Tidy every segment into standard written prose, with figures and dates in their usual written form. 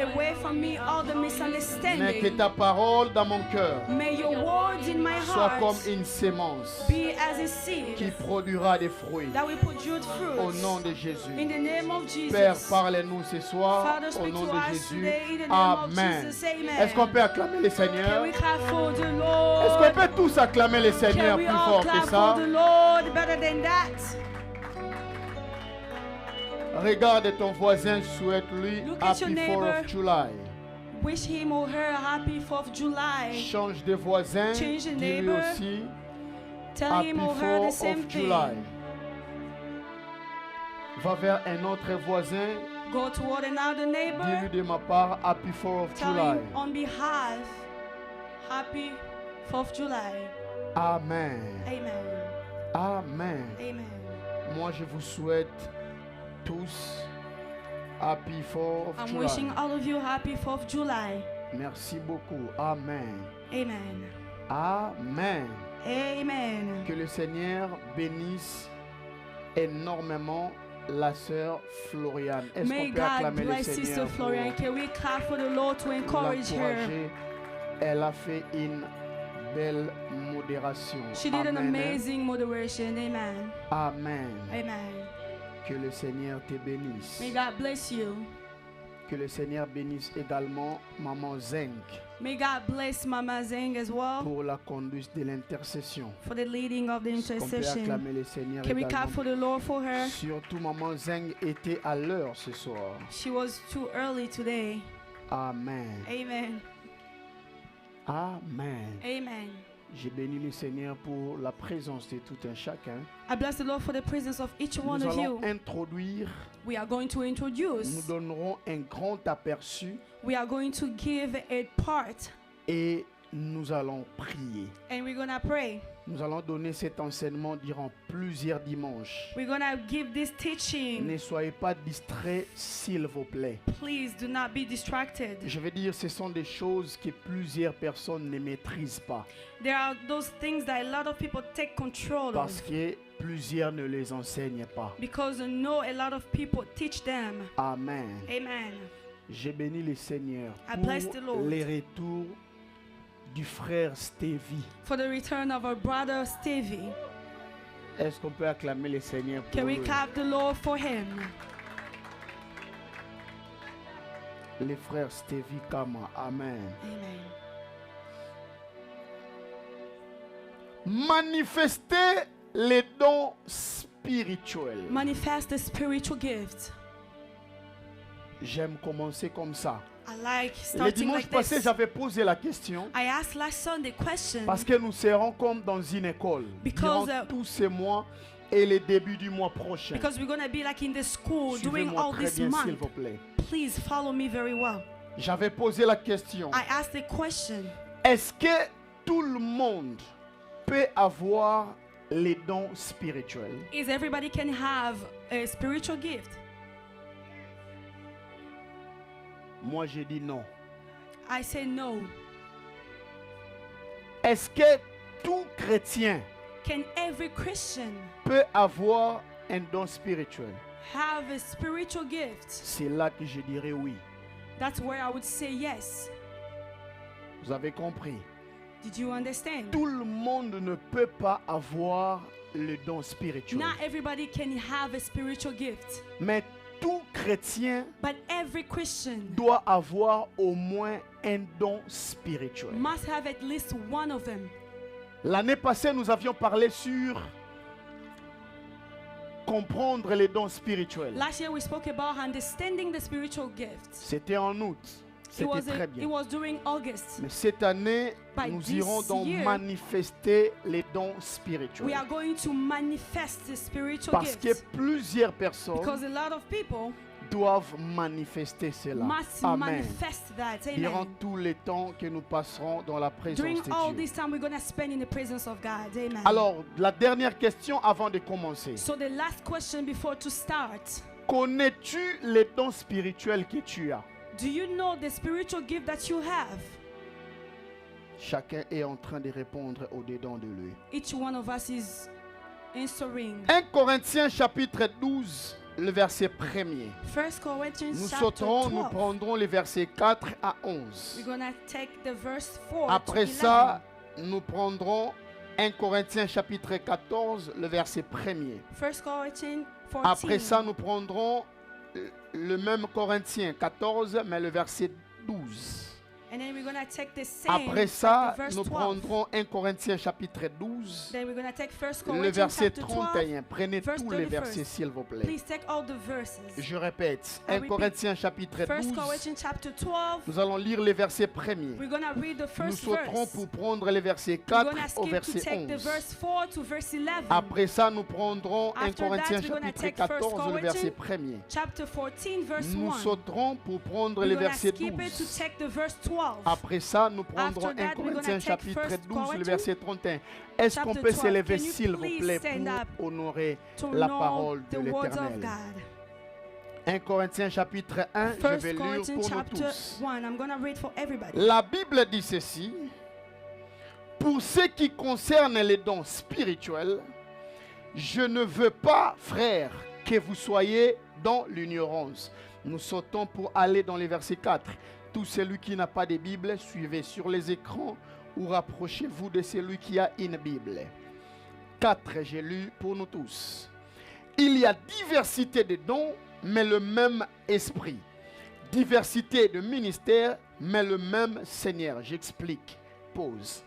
away from me all the Mais misunderstanding. que ta parole dans mon cœur May your words in my soit comme heart une sémence be as a seed qui produira des fruits. that will produce Au fruits. nom de In Jésus. the name of Père, Jesus. parle-nous ce soir Father, au speak nom to de us Jésus. today in the name of Amen. Jesus. Amen. Est-ce qu'on peut acclamer le Can Seigneur? we clap for the Est-ce Lord? qu'on peut tous acclamer le Can Seigneur we plus all fort clap que for ça? the Lord better than that? Regarde ton voisin, souhaite-lui Look at your Happy 4th neighbor. of July. Wish him or her a happy 4th of July. Change de voisin, Change the dis-lui neighbor. aussi Tell Happy him or her the 4th same of July. thing. Va vers un autre voisin, Go toward another dis-lui neighbor. de ma part Happy 4th of Tell July. him on behalf, happy 4th of July. Amen. Amen. Amen. Amen. Moi, je vous souhaite tous Happy 4th of I'm July. wishing all of you happy 4th of July. Merci beaucoup. Amen. Amen. Amen. Amen. Que le Seigneur bénisse énormément la sœur Floriane. Est-ce May qu'on peut God acclamer le bless Sister Seigneur Florian. Can we clap for the Lord to pour encourage her? l'encourager? Elle a fait une belle modération. She did an Amen. amazing moderation. Amen. Amen. Amen. Que le Seigneur te bénisse. May God bless you. Que le Seigneur bénisse également Maman Zeng May God bless Mama Zeng as well pour la conduite de l'intercession. for the leading of the Est-ce qu'on peut intercession. acclamer le Seigneur Can we clap également? for the Lord for her? Surtout Maman Zeng était à l'heure ce soir. She was too early today. Amen. Amen. Amen. Amen. J'ai béni le Seigneur pour la présence de tout un chacun. I bless the Lord for the presence of each one Nous of allons you. introduire, We are going to nous introduce. donnerons un grand aperçu We are going to give a part et nous allons prier. and we're going to pray. Nous allons donner cet enseignement durant plusieurs dimanches. We're going to give this teaching. Ne soyez pas distraits, s'il vous plaît. Please do not be distracted. Je veux dire, ce sont des choses que plusieurs personnes ne maîtrisent pas There are those things that a lot of people take control parce of que plusieurs ne les enseignent pas. because I know a lot of people teach them. Amen. Amen. J'ai béni le Seigneur I bless the pour Lord. les retours du frère Stevie. For the return of our brother Stevie. Est-ce qu'on peut acclamer le Seigneur pour Can we lui? clap the Lord for him? Le frère Stevie Kama. Amen. Amen. Manifester les dons spirituels. Manifest the spiritual gift. J'aime commencer comme ça. I like Le starting dimanche like passé, this. j'avais posé la question I asked last Sunday question parce que nous serons comme dans une école Because, durant tous ces mois et le début du mois prochain. because we're going to be like in the school doing Suivez-moi all très this bien, s'il month. vous plaît. Please follow me very well. J'avais posé la question. I asked the question, Est-ce que tout le monde peut avoir les dons spirituels? is everybody can have a spiritual gift? Moi, j'ai dit non. I say no. Est-ce que tout chrétien Can every Christian peut avoir un don spirituel? have a spiritual gift? C'est là que je dirais oui. That's where I would say yes. Vous avez compris? Did you understand? Tout le monde ne peut pas avoir le don spirituel. Not everybody can have a spiritual gift, Mais tout chrétien but every Christian doit avoir au moins un don spirituel. must have at least one of them. L'année passée, nous avions parlé sur comprendre les dons spirituels. Last year we spoke about understanding the spiritual gifts. C'était en août. C'était très It bien. was during August. Mais cette année, By nous this irons donc year, manifester les dons We spirituels. are going to manifest the spiritual Parce que gifts plusieurs personnes because a lot of people doivent manifester cela. must Amen. manifest that. Durant Amen. tout le temps que nous passerons dans la présence During all de Dieu. this time we're going to spend in the presence of God. Amen. Alors, la dernière question avant de commencer. So the last question before to start. Connais-tu les dons spirituels que tu as? Do you know the spiritual gift that you have? Chacun est en train de répondre au-dedans de lui. Each one of us is answering. 1 Corinthiens chapitre 12, le verset 1er. 1 Corinthians Nous chapter sauterons, 12. nous prendrons les versets 4 à 11. We're gonna take the verse 4 Après to 11. ça, nous prendrons 1 Corinthiens chapitre 14, le verset 1er. 1 Corinthians 14. Après ça, nous prendrons le même Corinthiens 14, mais le verset 12. And then we're gonna take the same. Après ça, the verse nous 12. prendrons 1 Corinthiens chapitre 12, Then we're gonna take 1 le Corinthians verset chapter 12. 31. Prenez verse tous les 31st. versets, s'il vous plaît. Please take all the verses. Je répète, I 1 repeat. Corinthiens chapitre 1 12, Corinthians chapter 12. nous allons lire les versets premiers. We're gonna read the Nous first sauterons verse. pour prendre les versets We're 4 gonna au skip to verset take the 11. verse 4 to verse 11. Après ça, nous prendrons 1 After that, Corinthiens we're gonna chapitre take 14, le verset Corinthians 1er. Chapter 14 verse Nous 1. sauterons pour prendre We're les gonna versets skip it to 12. take the verse 12. Après ça, nous prendrons After 1 that, we're Corinthiens gonna take chapitre 1 12, le Corinthians verset 31. Est-ce qu'on chapter peut 12. s'élever, Can you s'il vous please plaît, stand up pour honorer to la know parole the de words of l'Éternel? God. 1 Corinthiens chapitre 1, je 1 vais lire Corinthians pour nous chapter tous. 1. I'm gonna read for everybody. La Bible dit ceci: pour ce qui concerne les dons spirituels, je ne veux pas, frères, que vous soyez dans l'ignorance. Nous sautons pour aller dans les versets 4. Tout celui qui n'a pas de Bible, suivez sur les écrans ou rapprochez-vous de celui qui a une Bible. 4, j'ai lu pour nous tous. Il y a diversité de dons, mais le même esprit. Diversité de ministères, mais le même Seigneur. J'explique. Pause.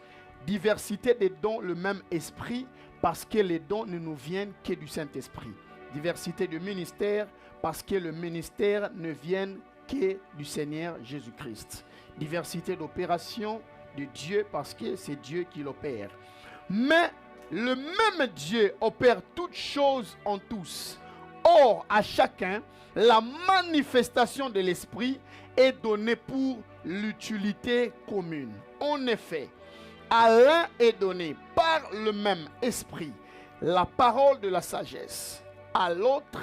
Diversité de dons, le même esprit, parce que les dons ne nous viennent que du Saint-Esprit. Diversité de ministères, parce que le ministère ne vient que du Seigneur Jésus-Christ. Diversité d'opérations de Dieu, parce que c'est Dieu qui l'opère. Mais le même Dieu opère toutes choses en tous. Or, à chacun, la manifestation de l'Esprit est donnée pour l'utilité commune. En effet, à l'un est donné par le même Esprit la parole de la sagesse, à l'autre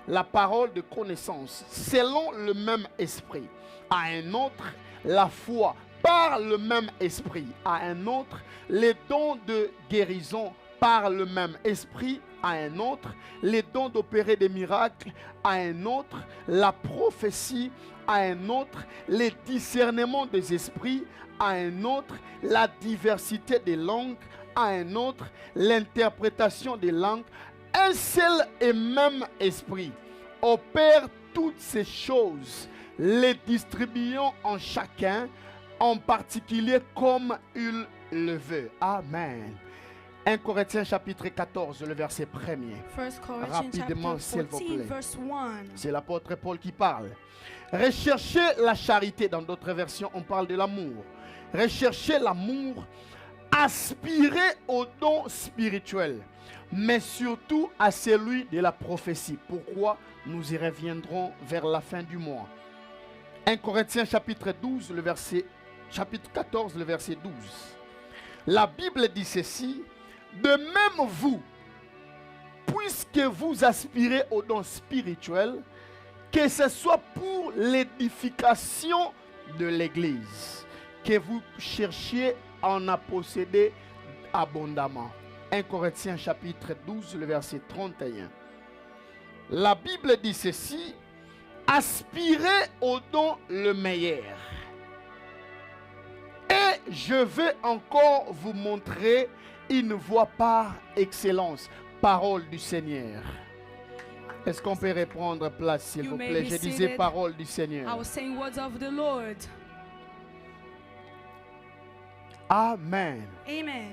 la parole de connaissance, selon le même Esprit, à un autre la foi, par le même Esprit, à un autre les dons de guérison, par le même Esprit, à un autre les dons d'opérer des miracles, à un autre la prophétie, à un autre les discernements des esprits, à un autre la diversité des langues, à un autre l'interprétation des langues. Un seul et même esprit opère toutes ces choses, les distribuant en chacun, en particulier comme il le veut. Amen. 1 Corinthiens chapitre 14, le verset 1er. 1 Corinthians Rapidement, chapter s'il vous 14 plaît. verse 1. C'est l'apôtre Paul qui parle. Recherchez la charité. Dans d'autres versions, on parle de l'amour. Recherchez l'amour. Aspirez au don spirituel, mais surtout à celui de la prophétie. Pourquoi? Nous y reviendrons vers la fin du mois. 1 Corinthiens chapitre 12, chapitre 14, le verset 12. La Bible dit ceci: de même vous, puisque vous aspirez au don spirituel, que ce soit pour l'édification de l'Église, que vous cherchiez à en posséder abondamment. 1 Corinthiens chapitre 12, le verset 31. La Bible dit ceci: aspirez au don le meilleur. Et je vais encore vous montrer une voie par excellence. Parole du Seigneur. Est-ce qu'on peut reprendre place, s'il You vous may plaît? be Je disais seated. parole du I Seigneur. was saying words of the Lord. Amen. Amen.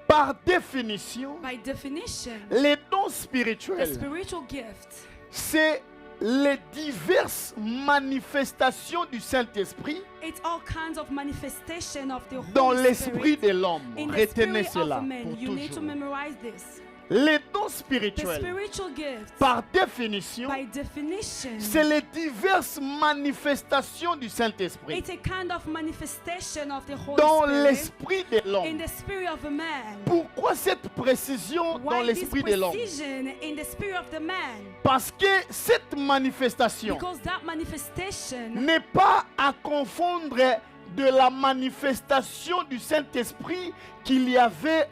Par définition, By definition, les dons the spirituels, spiritual gift c'est les diverses manifestations du Saint-Esprit it's all kinds of manifestation of the dans Holy l'esprit Spirit de l'homme. in the Retenez spirit of cela a man. pour You need to toujours. memorize this. Les dons The spirituels, spiritual gift, par définition, by definition, c'est les diverses manifestations du Saint-Esprit it's a kind of manifestation of the Holy dans Spirit l'esprit de in l'homme. the spirit of a man. Pourquoi cette précision dans Why this l'esprit de l'homme? precision in the spirit of the man? Parce que cette manifestation Because that manifestation n'est pas à confondre de la manifestation du Saint-Esprit qu'il y avait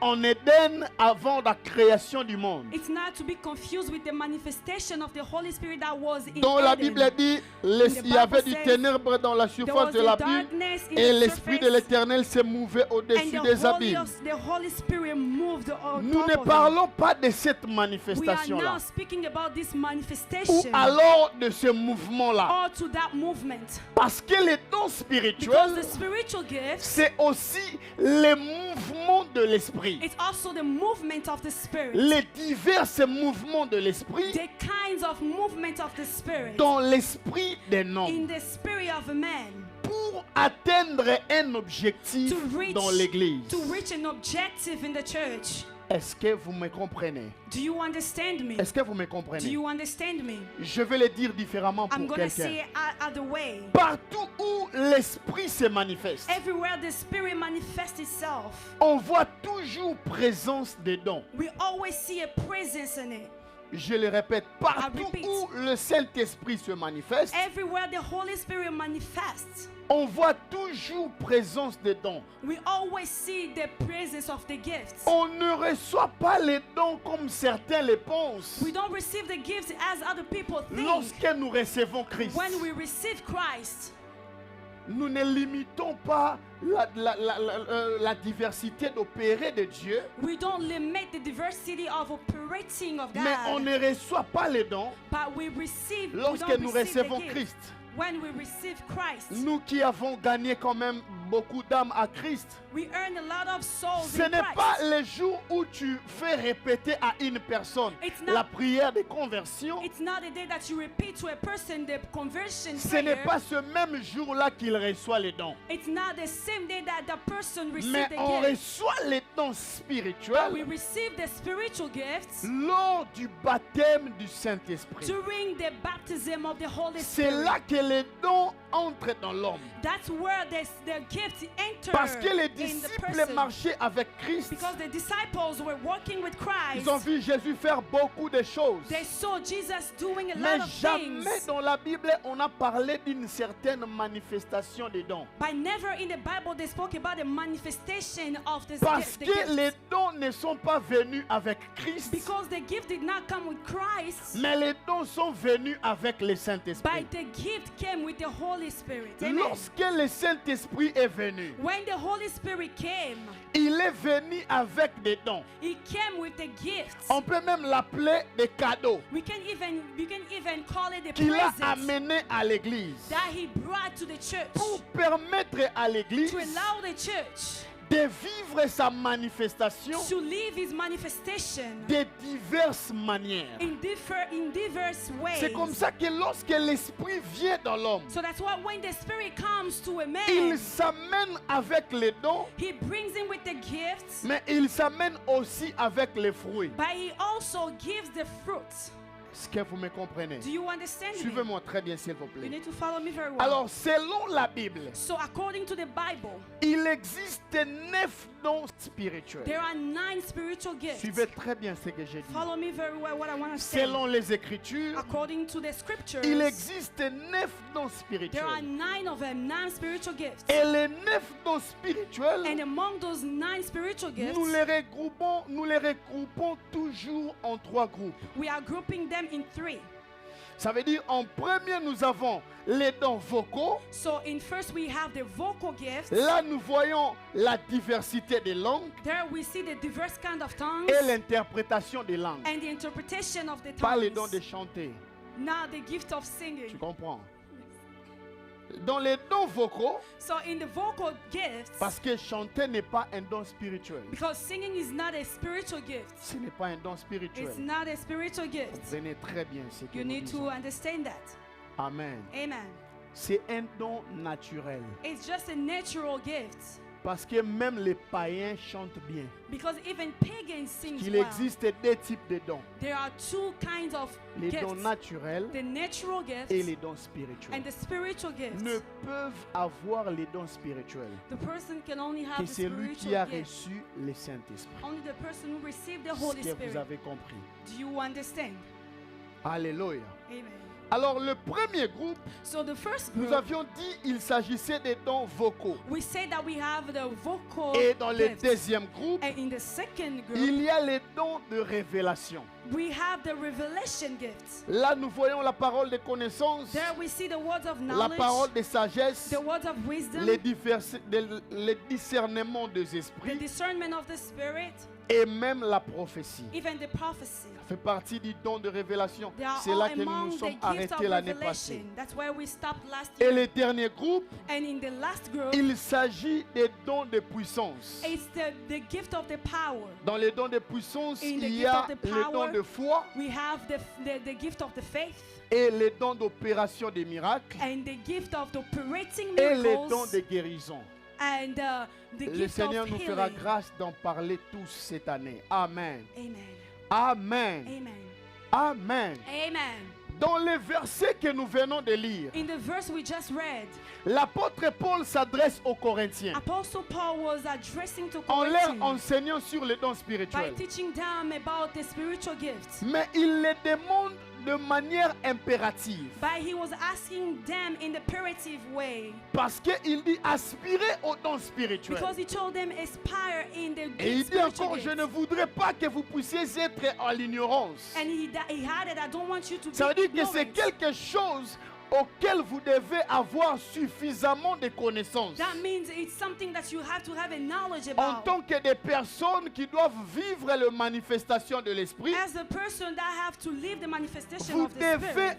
en Éden avant la création du monde. It's not to be confused with the manifestation of the Holy Spirit that was in Dont la Eden. Bible dit, il y avait du ténèbre dans la There surface was de a l'abîme darkness in et the l'Esprit de surface, l'Éternel se mouvait and au-dessus des abîmes. the Holy Spirit moved on Nous top ne of it. parlons pas de cette We are manifestation-là now speaking about this ou manifestation alors de ce mouvement-là. or to that movement. Parce que les dons Because spirituels, the spiritual gifts, c'est aussi les mouvements de l'Esprit. it's also the movement of the Spirit. Les divers mouvements de l'Esprit The kinds of movement of the Spirit dans l'esprit d'un homme in the spirit of a man pour atteindre un objectif to reach, dans l'Église. to reach an objective in the church. Est-ce que vous me comprenez? Do you understand me? Est-ce que vous me Do comprenez? you understand me? Je vais le dire différemment I'm pour going to say quelqu'un. it other way. Partout où l'esprit se manifeste, Everywhere the Spirit manifests itself, on voit toujours présence des dons. we always see a presence in it. Je le répète, partout repeat. où le Saint-Esprit se manifeste, Everywhere the Holy Spirit manifests, on voit toujours présence des dons. we always see the presence of the gifts. On ne reçoit pas les dons comme certains le pensent. We don't receive the gifts as other people think. Lorsque nous recevons Christ, When we receive Christ, nous ne limitons pas la diversité d'opérer de Dieu, we don't limit the diversity of operating of mais on God, ne reçoit pas les dons but we receive, we lorsque don't nous receive the recevons gift. Christ. When we receive Christ, Nous qui avons gagné quand même beaucoup d'âmes à Christ, we earn a lot of souls ce in n'est Christ. pas le jour où tu fais répéter à une personne It's not- la prière de conversion. It's not the day that you repeat to a person the conversion Ce n'est prayer. pas ce même jour-là qu'il reçoit les dons. It's not the same day that the person receives Mais the on gift. reçoit les dons We spirituels receive the spiritual gifts lors du baptême du Saint-Esprit. during the baptism of the Holy C'est Spirit. là que les dons entrent dans l'homme. That's where the gift enter Parce que les in the disciples person. marchaient avec Christ. Because the disciples were working with Christ. Ils ont vu Jésus faire beaucoup de choses. They saw Jesus doing a Mais lot of jamais things. dans la Bible on a parlé d'une certaine manifestation des dons. But never in the Bible they spoke about the manifestation of the Parce the que gift. les dons ne sont pas venus avec Christ, Because the gift did not come with Christ, mais les dons sont venus avec le but Saint-Esprit. the gift came with the Holy Spirit. Amen. Lorsque le Saint-Esprit est venu, When the Holy Spirit came, il est venu avec des dons. He came with the gifts. On peut même l'appeler des cadeaux We can even call it the qu'il a presents amenés à l'église that He brought to the church pour permettre à l'église to allow the church de vivre sa manifestation to live His manifestation de diverses manières. in diverse ways. C'est comme ça que lorsque l'Esprit vient dans l'homme, So that's why when the Spirit comes to a man, il s'amène avec les dons, He brings in with the gifts, mais il s'amène aussi avec les fruits. but He also gives the fruit. Est-ce que vous me comprenez? Do you understand me? Suivez-moi très bien, s'il vous You plaît. need to follow me very well. Alors, selon la Bible, So according to the Bible, il existe 9 dons spirituels. there are 9 spiritual gifts. Suivez très bien ce que j'ai dit. Follow me very well what I want to say. Selon les Écritures, According to the scriptures, il existe 9 dons there are spirituels. 9 of them, 9 spiritual gifts. Et les 9 dons spirituels, And among those 9 spiritual gifts, nous les regroupons toujours en 3 groupes. we are grouping them in 3. Ça veut dire, en premier, nous avons les dons vocaux. So in first we have the vocal gifts. Là, nous voyons la diversité des langues There we see the diverse kind of tongues et l'interprétation des langues. and the interpretation of the Pas les dons de tongues. chanter. Now the gift of Tu singing. comprends? Dans les dons vocaux, So in the vocal gifts, parce que chanter n'est pas un don spirituel. because singing is not a spiritual gift. Ce n'est pas un don It's spirituel. not a spiritual gift. Comprenez très bien ce que You nous need to disons. understand that. Amen. Amen. C'est un don naturel. It's just a natural gift. Parce que même les païens chantent bien. Because even pagans sing Il well. existe deux types de dons. There are 2 kinds of Les dons gifts. naturels The natural gifts et les dons spirituels. and the spiritual gifts. Ne peuvent avoir les dons spirituels The person can only have que the celui qui a spiritual gift. reçu le Saint-Esprit. Only the person who received the Ce Holy que vous Spirit. avez compris. Do you understand? Alléluia. Amen. Alors le premier groupe, So the first nous group, avions dit il s'agissait des dons vocaux. we say that we have the vocal Et dans le gifts. deuxième groupe, And in the second group, il y a les dons de révélation. we have the revelation gifts. Là, nous voyons la parole de connaissance, There we see the words of la knowledge, parole de sagesse, the words of wisdom, les discernements des the esprits discernment of the spirit, et même la prophétie. even the prophecy. Ça fait partie du don de révélation. They are C'est all là que nous among nous the sommes gifts of arrêtés l'année passée. revelation. That's where we stopped last Et year. le dernier groupe, And in the last group, il s'agit des dons de puissance. it's the gift of the power. Dans les dons de puissance, In the il y gift a of the les power, dons de foi We have the gift of the faith et les dons d'opération des miracles and the gift of the operating et les dons miracles de guérison. and the Le gift Seigneur of nous fera healing. grâce d'en parler tous cette année. Amen. Amen. Amen. Amen. Amen. Amen. Dans les versets que nous venons de lire, In the verse we just read, l'apôtre Paul s'adresse aux Corinthiens Apostle Paul was addressing to en leur Corinthians enseignant sur les dons by spirituels. teaching them about the spiritual gifts. Mais il les demande de manière impérative. But he was asking them in the imperative way Parce qu'il dit aspirer aux dons spirituels. because he told them aspire in the Et il dit spiritual encore, je ne gifts. voudrais pas que vous puissiez être en l'ignorance. And he added, I don't want you to Ça veut be dire que c'est ignorant. quelque chose auquel vous devez avoir suffisamment de connaissances. That means it's something that you have to have a knowledge En about. tant que des personnes qui doivent vivre les manifestations de l'esprit, As a person that have to live the manifestation vous of the devez Spirit,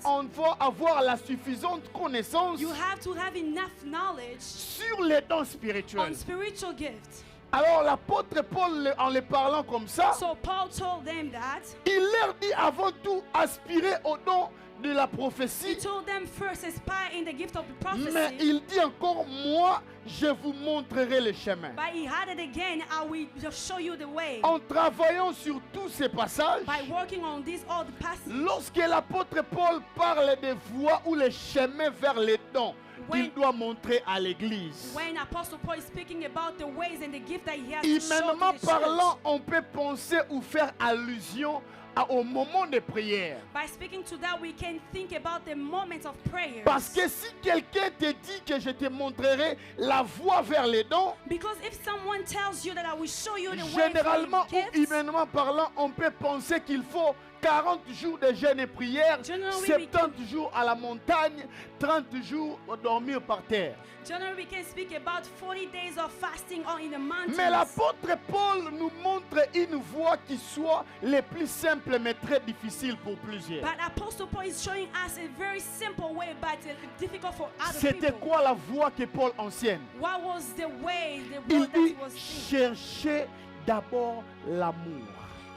avoir la suffisante connaissance you have to have enough knowledge sur les dons on spirituels. spiritual gifts. Alors l'apôtre Paul, en les parlant comme ça, So Paul told them that. il leur dit avant tout aspirer au don de la He prophétie. told them first aspire in the gift of the Mais prophecy. il dit encore, moi, je vous montrerai le chemin. But he added again, I will just show you the way. En travaillant sur tous ces passages, By working on this all the passages. lorsque l'apôtre Paul parle des voies ou les chemins vers les dons qu'il When- doit montrer à l'église, When Apostle Paul is speaking about the ways and the gift that he has to show humainement to the parlant, church. on peut penser ou faire allusion au moment de prière. By speaking to that, we can think about the moments of prayer. Parce que si quelqu'un te dit que je te montrerai la voie vers les dons, Because if someone tells you that I will show you the way généralement for ou the gifts, humainement parlant, on peut penser qu'il faut 40 jours de jeûne et prière, Generally, 70 jours à la montagne, 30 jours à dormir par terre. generally we can speak about 40 days of fasting or in the mountains. Mais l'apôtre Paul nous montre une voie qui soit les plus simple mais très difficile pour plusieurs. But Apostle Paul is showing us a very simple way, but difficult for other C'était people. quoi la voie que Paul enseigne? What was the way, the Il word that dit he was saying? cherchez d'abord l'amour.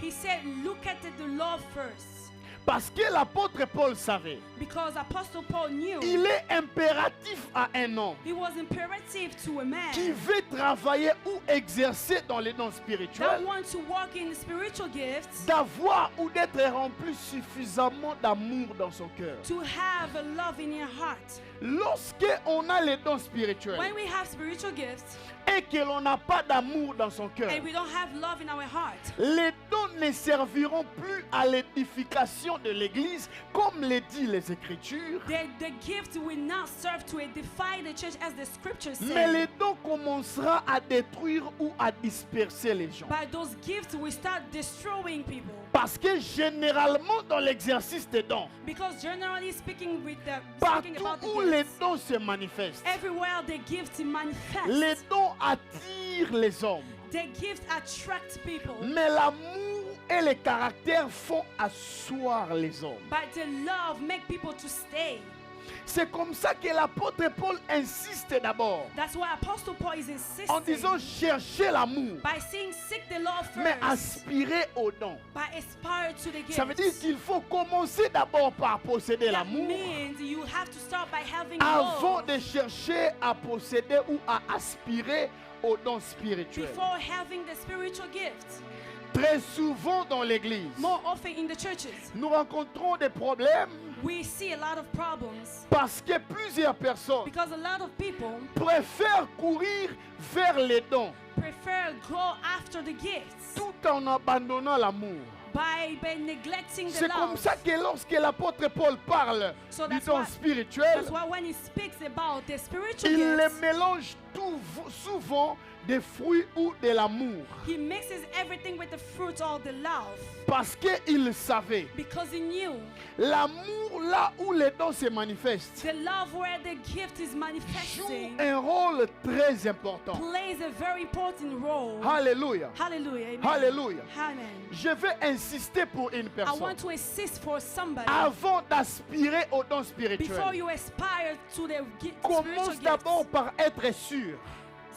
He said, look at the love first. Parce que l'apôtre Paul savait, Because Apostle Paul knew il est impératif à un homme it was imperative to a man qui veut travailler ou exercer dans les dons that spirituels, wants to walk in spiritual gifts d'avoir ou d'être rempli suffisamment d'amour dans son cœur. to have a love in your heart. Lorsque on a les dons spirituels When we have spiritual gifts et que l'on n'a pas d'amour dans son cœur, and we don't have love in our heart, les dons ne serviront plus à l'édification de l'Église, comme le dit les Écritures, the gift will not serve to edify the church as the scripture mais les says. dons commenceront à détruire ou à disperser les gens. But those gifts will start destroying people. Parce que généralement dans l'exercice des dons, Because generally speaking, with the speaking partout about où the les gifts, dons se manifestent, everywhere the gifts manifest, les dons attirent les hommes. the gifts attract people. Mais l'amour et le caractère font asseoir les hommes. But the love make people to stay. C'est comme ça que l'apôtre Paul insiste d'abord That's why Apostle Paul is insisting en disant chercher l'amour, by saying seek the love mais first, aspirer aux dons. by aspire to the gifts. Ça veut dire qu'il faut commencer d'abord par posséder That l'amour means you have to start by having avant love de chercher à posséder ou à aspirer aux dons spirituels. before having the spiritual gifts. Très souvent dans l'église, More often in the churches, nous rencontrons des problèmes we see a lot of problems parce que plusieurs personnes because a lot of people préfèrent courir vers les dons prefer go after the gifts tout en abandonnant l'amour. by neglecting the C'est comme love. ça que lorsque l'apôtre Paul parle So du that's don why- spirituel, That's why when he speaks about the spiritual il les gifts, mélange souvent des fruits ou de l'amour. he mixes everything with the fruit of the love. Parce qu'il savait, Because he knew l'amour là où les dons se manifestent the love where the gift is joue manifesting un rôle très important. plays a very important role. Alléluia. Hallelujah. Amen. Alléluia. Amen. Je vais insister pour une I personne. want to insist for somebody Avant d'aspirer au don before spirituel, you aspire to the commence spiritual d'abord gifts, par être sûr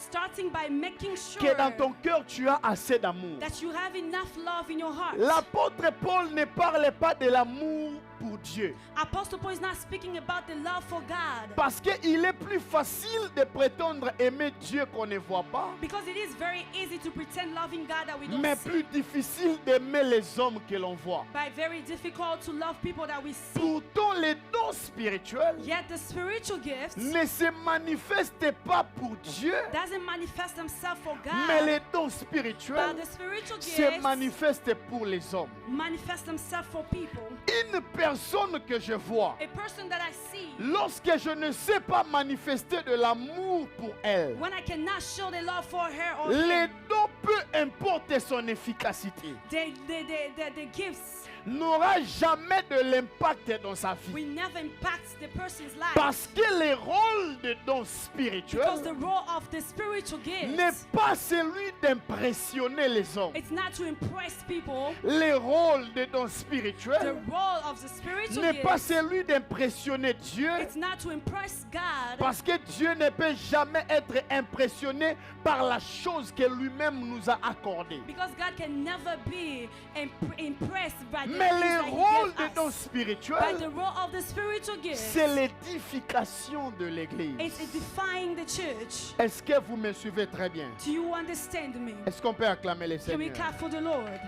starting by making sure que dans ton cœur tu as assez d'amour. that you have enough love in your heart. L'apôtre Paul ne parle pas de l'amour pour Dieu. Apostle Paul is not speaking about the love for God, Parce qu'il est plus facile de prétendre aimer Dieu qu'on ne voit pas, because it is very easy to pretend loving God that we don't mais see, plus difficile d'aimer les hommes que l'on voit. but very difficult to love people that we see. Pourtant, les dons spirituels Yet the spiritual gifts ne se manifestent pas pour Dieu, doesn't manifest themselves for mais God, les dons but spirituels the spiritual se gifts manifestent pour les hommes. manifest themselves for people. Une personne que je vois, A person that I see, lorsque je ne sais pas manifester de l'amour pour elle, when I cannot show the love for her or les him, dons, peu importe son efficacité, the gifts n'aura jamais de l'impact dans sa vie. will never impact the person's life. Parce que le rôle de don Because spirituel the role of the spiritual n'est gifts, pas celui d'impressionner les hommes. it's not to impress people. Le rôle de don The spirituel role of the spiritual n'est pas gifts, celui d'impressionner Dieu. it's not to impress God, Parce que Dieu ne peut jamais être impressionné par la chose que lui-même nous a accordée. because God can never be impressed by the Mais things le that He rôle gave de don us. But spirituel, the role of the spiritual gifts, c'est l'édification de l'Église. it's edifying the church. Est-ce que vous me suivez très bien? Do you understand me? Est-ce qu'on peut acclamer le Can we Seigneur? clap for the Lord?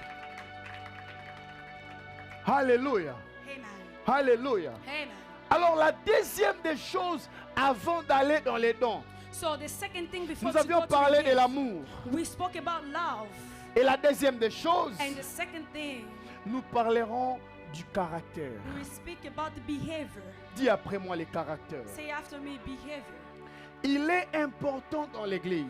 Alléluia. Amen. Alléluia. Amen. Alors la deuxième des choses avant d'aller dans les dons, So the second thing before nous to go avions to the parlé de gifts, l'amour. we spoke about love. Et la deuxième des choses, And the second thing, nous parlerons du caractère. we speak about the behavior. Dis après moi les caractères. Say after me, behavior. Il est important dans l'Église,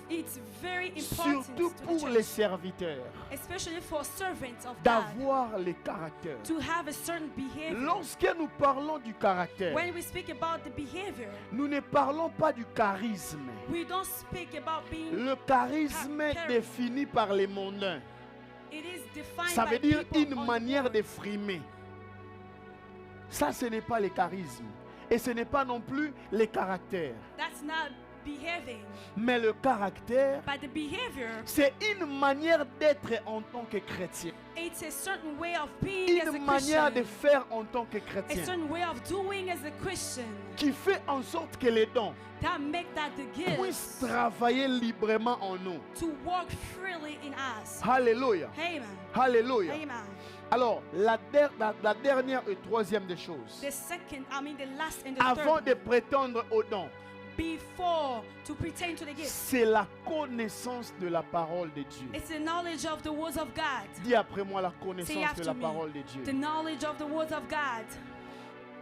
It's very important surtout to the pour les church, serviteurs, especially for servants of God, d'avoir les caractères. to have a certain behavior. Lorsque nous parlons du caractère, When we speak about the behavior, nous ne parlons pas du charisme. we don't speak about being. Le charisme est défini par les mondains. It is defined Ça by veut dire people une on manière board. de frimer. Ça, ce n'est pas le charisme. Et ce n'est pas non plus les caractères. That's not behaving, Mais le caractère, but the behavior, c'est une manière d'être en tant que chrétien. it's a certain way of being as a Une manière de Christian, faire en tant que a chrétien. certain way of doing as a Christian Qui fait en sorte que les dons that make that the puissent gifts travailler librement en nous. to work freely in us. Alléluia. Amen. Alléluia. Amen. Alors, la dernière et troisième des choses, The second, the last and the avant third, de prétendre aux dons, before to pertain to the gifts, c'est la connaissance de la parole de Dieu. it's the knowledge of the words of God. Dis après moi la Say connaissance de after la me, parole de the Dieu. knowledge of the words of God.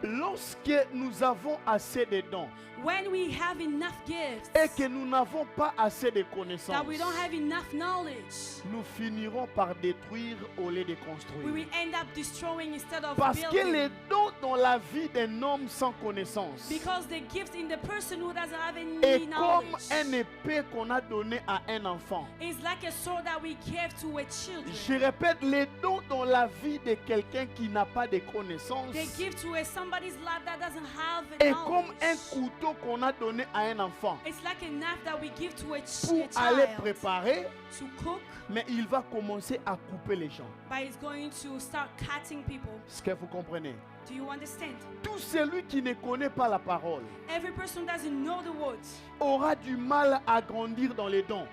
Lorsque nous avons assez de dons When we have enough gifts, et que nous n'avons pas assez de that connaissances, we don't have enough knowledge, nous finirons par détruire au lieu de we construire. will end up destroying instead of Parce que les building. dons dans la vie d'un homme sans connaissance Because the gift in the person who doesn't have any est comme knowledge un épée qu'on a donné à un enfant. is like a sword that we give to a children. Je répète, les dons dans la vie de quelqu'un qui n'a pas de connaissances They give to somebody's life that doesn't have a est comme un knowledge. couteau qu'on a donné à un enfant It's like a knife that we give to a pour aller child préparer, to cook, mais il va commencer à couper les gens. but it's going to start cutting people. Est-ce que vous comprenez? Do you understand? Tout celui qui ne connaît pas la parole Every person doesn't know the words aura du mal à grandir dans les dons.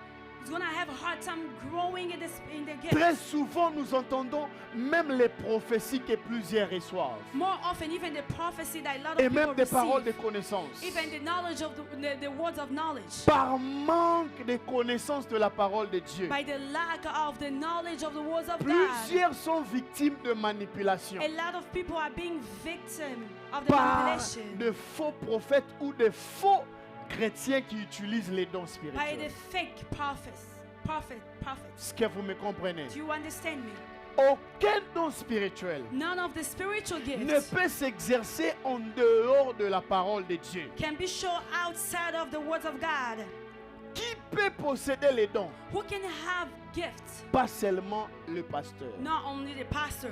He's gonna have a hard time growing in the gift. Très souvent, nous entendons même les prophéties que plusieurs reçoivent. More often, even the prophecy that a lot of Et people même des paroles de receive, connaissance. even the knowledge of the words of knowledge, Par manque de connaissance de la parole de Dieu. by the lack of the knowledge of the words of God, Plusieurs sont victimes de manipulation a lot of people are being victim of the par manipulation de faux prophètes ou de faux chrétiens qui utilisent les dons by the spirituels. fake prophets. Est-ce que vous me comprenez? Do you understand me? Aucun don spirituel None of the spiritual ne gifts peut s'exercer en dehors de la parole de Dieu. can be shown outside of the words of God. Qui peut posséder les dons? Who can have gifts? Pas seulement le pasteur, Not only the pastor,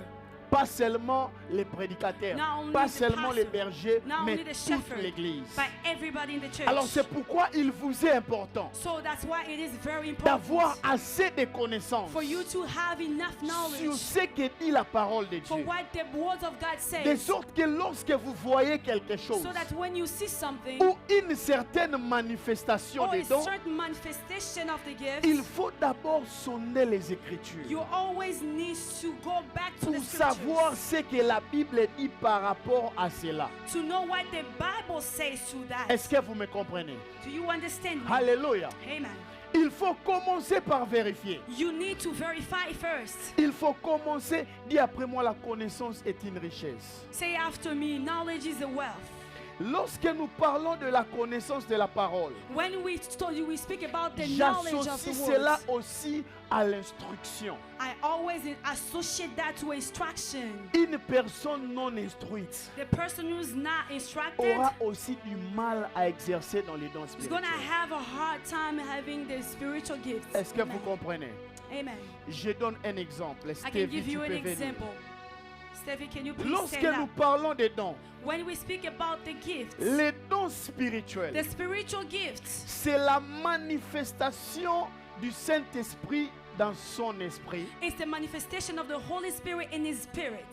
pas seulement les prédicateurs, Not only pas the seulement les pastor, bergers, not mais only the toute shepherd, l'église. by everybody in the church. Alors c'est pourquoi il vous est important So that's why it is very d'avoir important assez de connaissances for you to have enough sur knowledge ce que dit la parole de for Dieu. what the words of God De says, sorte que lorsque vous voyez quelque chose so that when you see something ou une certaine manifestation or des a dons, certain manifestation of the il gift, faut d'abord sonder les Écritures you always need to go back to the pour savoir scriptures ce que la Bible dit par rapport à cela. to know what the Bible says to that. Est-ce que vous me comprenez? Do you understand me? Alléluia. Amen. Il faut commencer par vérifier. You need to verify first. Il faut commencer. Dis après moi, la connaissance est une richesse. Say after me, knowledge is a wealth. Lorsque nous parlons de la connaissance de la parole, When we speak about the knowledge of j'associe the cela words, aussi à l'instruction. I always associate that to instruction. Une personne non instruite The person who's not instructed aura aussi du mal à exercer dans les dons is going to spirituels. have a hard time having the spiritual gifts. Est-ce que Amen. vous comprenez? Amen. Je donne un exemple. I can Stevie, give tu you peux an venir. example. Stevie, can you please Lorsque stand nous up? parlons des dons, When we speak about the gifts, les dons the spirituels, spiritual gifts, c'est la manifestation du Saint-Esprit dans son esprit. it's the manifestation of the Holy Spirit in His Spirit.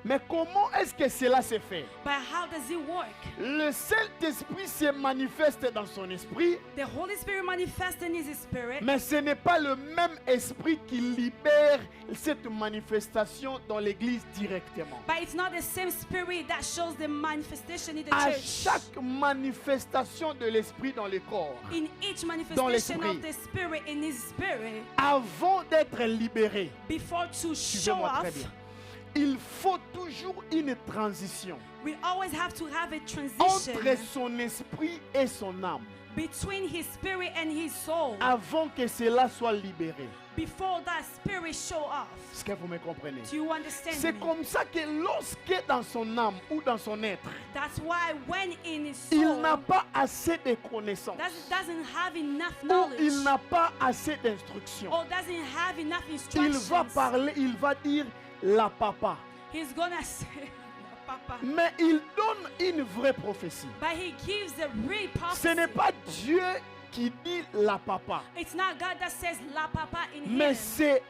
Mais comment est-ce que cela se fait? But how does it work? Le Saint-Esprit se manifeste dans son esprit, The Holy Spirit manifests in His Spirit, mais ce n'est pas le même esprit qui libère cette manifestation dans l'église directement. but it's not the same Spirit that shows the manifestation in the À church. chaque manifestation de l'esprit dans le corps, In each Dans manifestation l'esprit. of the Spirit in His Spirit, avant d'être libéré, before to show suivez-moi très off, bien, il faut toujours une transition we always have to have a transition entre son esprit et son âme between His Spirit and His soul avant que cela soit libéré. before that Spirit show off. Est-ce que vous me comprenez? Do you understand C'est me? comme ça que lorsque dans son âme ou dans son être, That's why when in his il soul n'a pas assez de connaissances doesn't have enough ou knowledge il n'a pas assez d'instructions, or doesn't have enough il instructions, va parler, il va dire la papa. he's gonna say, Papa. Mais il donne une vraie prophétie. But he gives a real Ce n'est prophecy. pas Dieu qui dit la papa, It's not God that says La Papa in mais him, c'est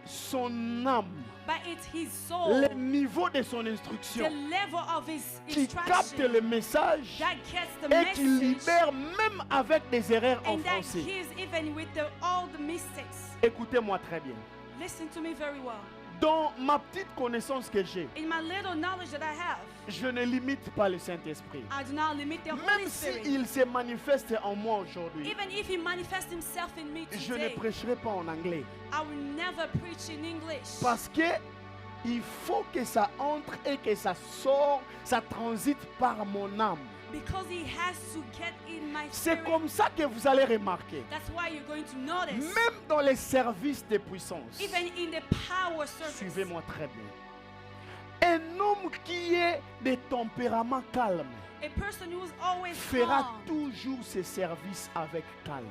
son âme, but it's his soul, le niveau de son the instruction level of his qui capte instruction le message that gets the et qui message libère même avec des erreurs en and that français. gives even with all the mistakes. Écoutez-moi très bien. Listen to me very well. Dans ma petite connaissance que j'ai, In my little knowledge that I have, je ne limite pas le Saint-Esprit. I do not limit the Holy Même Spirit. s'il se manifeste en moi aujourd'hui, Even if he manifests himself in me je ne today, prêcherai pas en anglais. I will never preach in English. Parce que il faut que ça entre et que ça sort, ça transite par mon âme. Because he has to get in my C'est spirit. comme ça que vous allez remarquer. That's why you're going to notice. Même dans les services de puissance, Even in the power service. suivez-moi très bien. Un homme qui est de tempérament calme A person who's always fera calm, toujours ses services avec calme.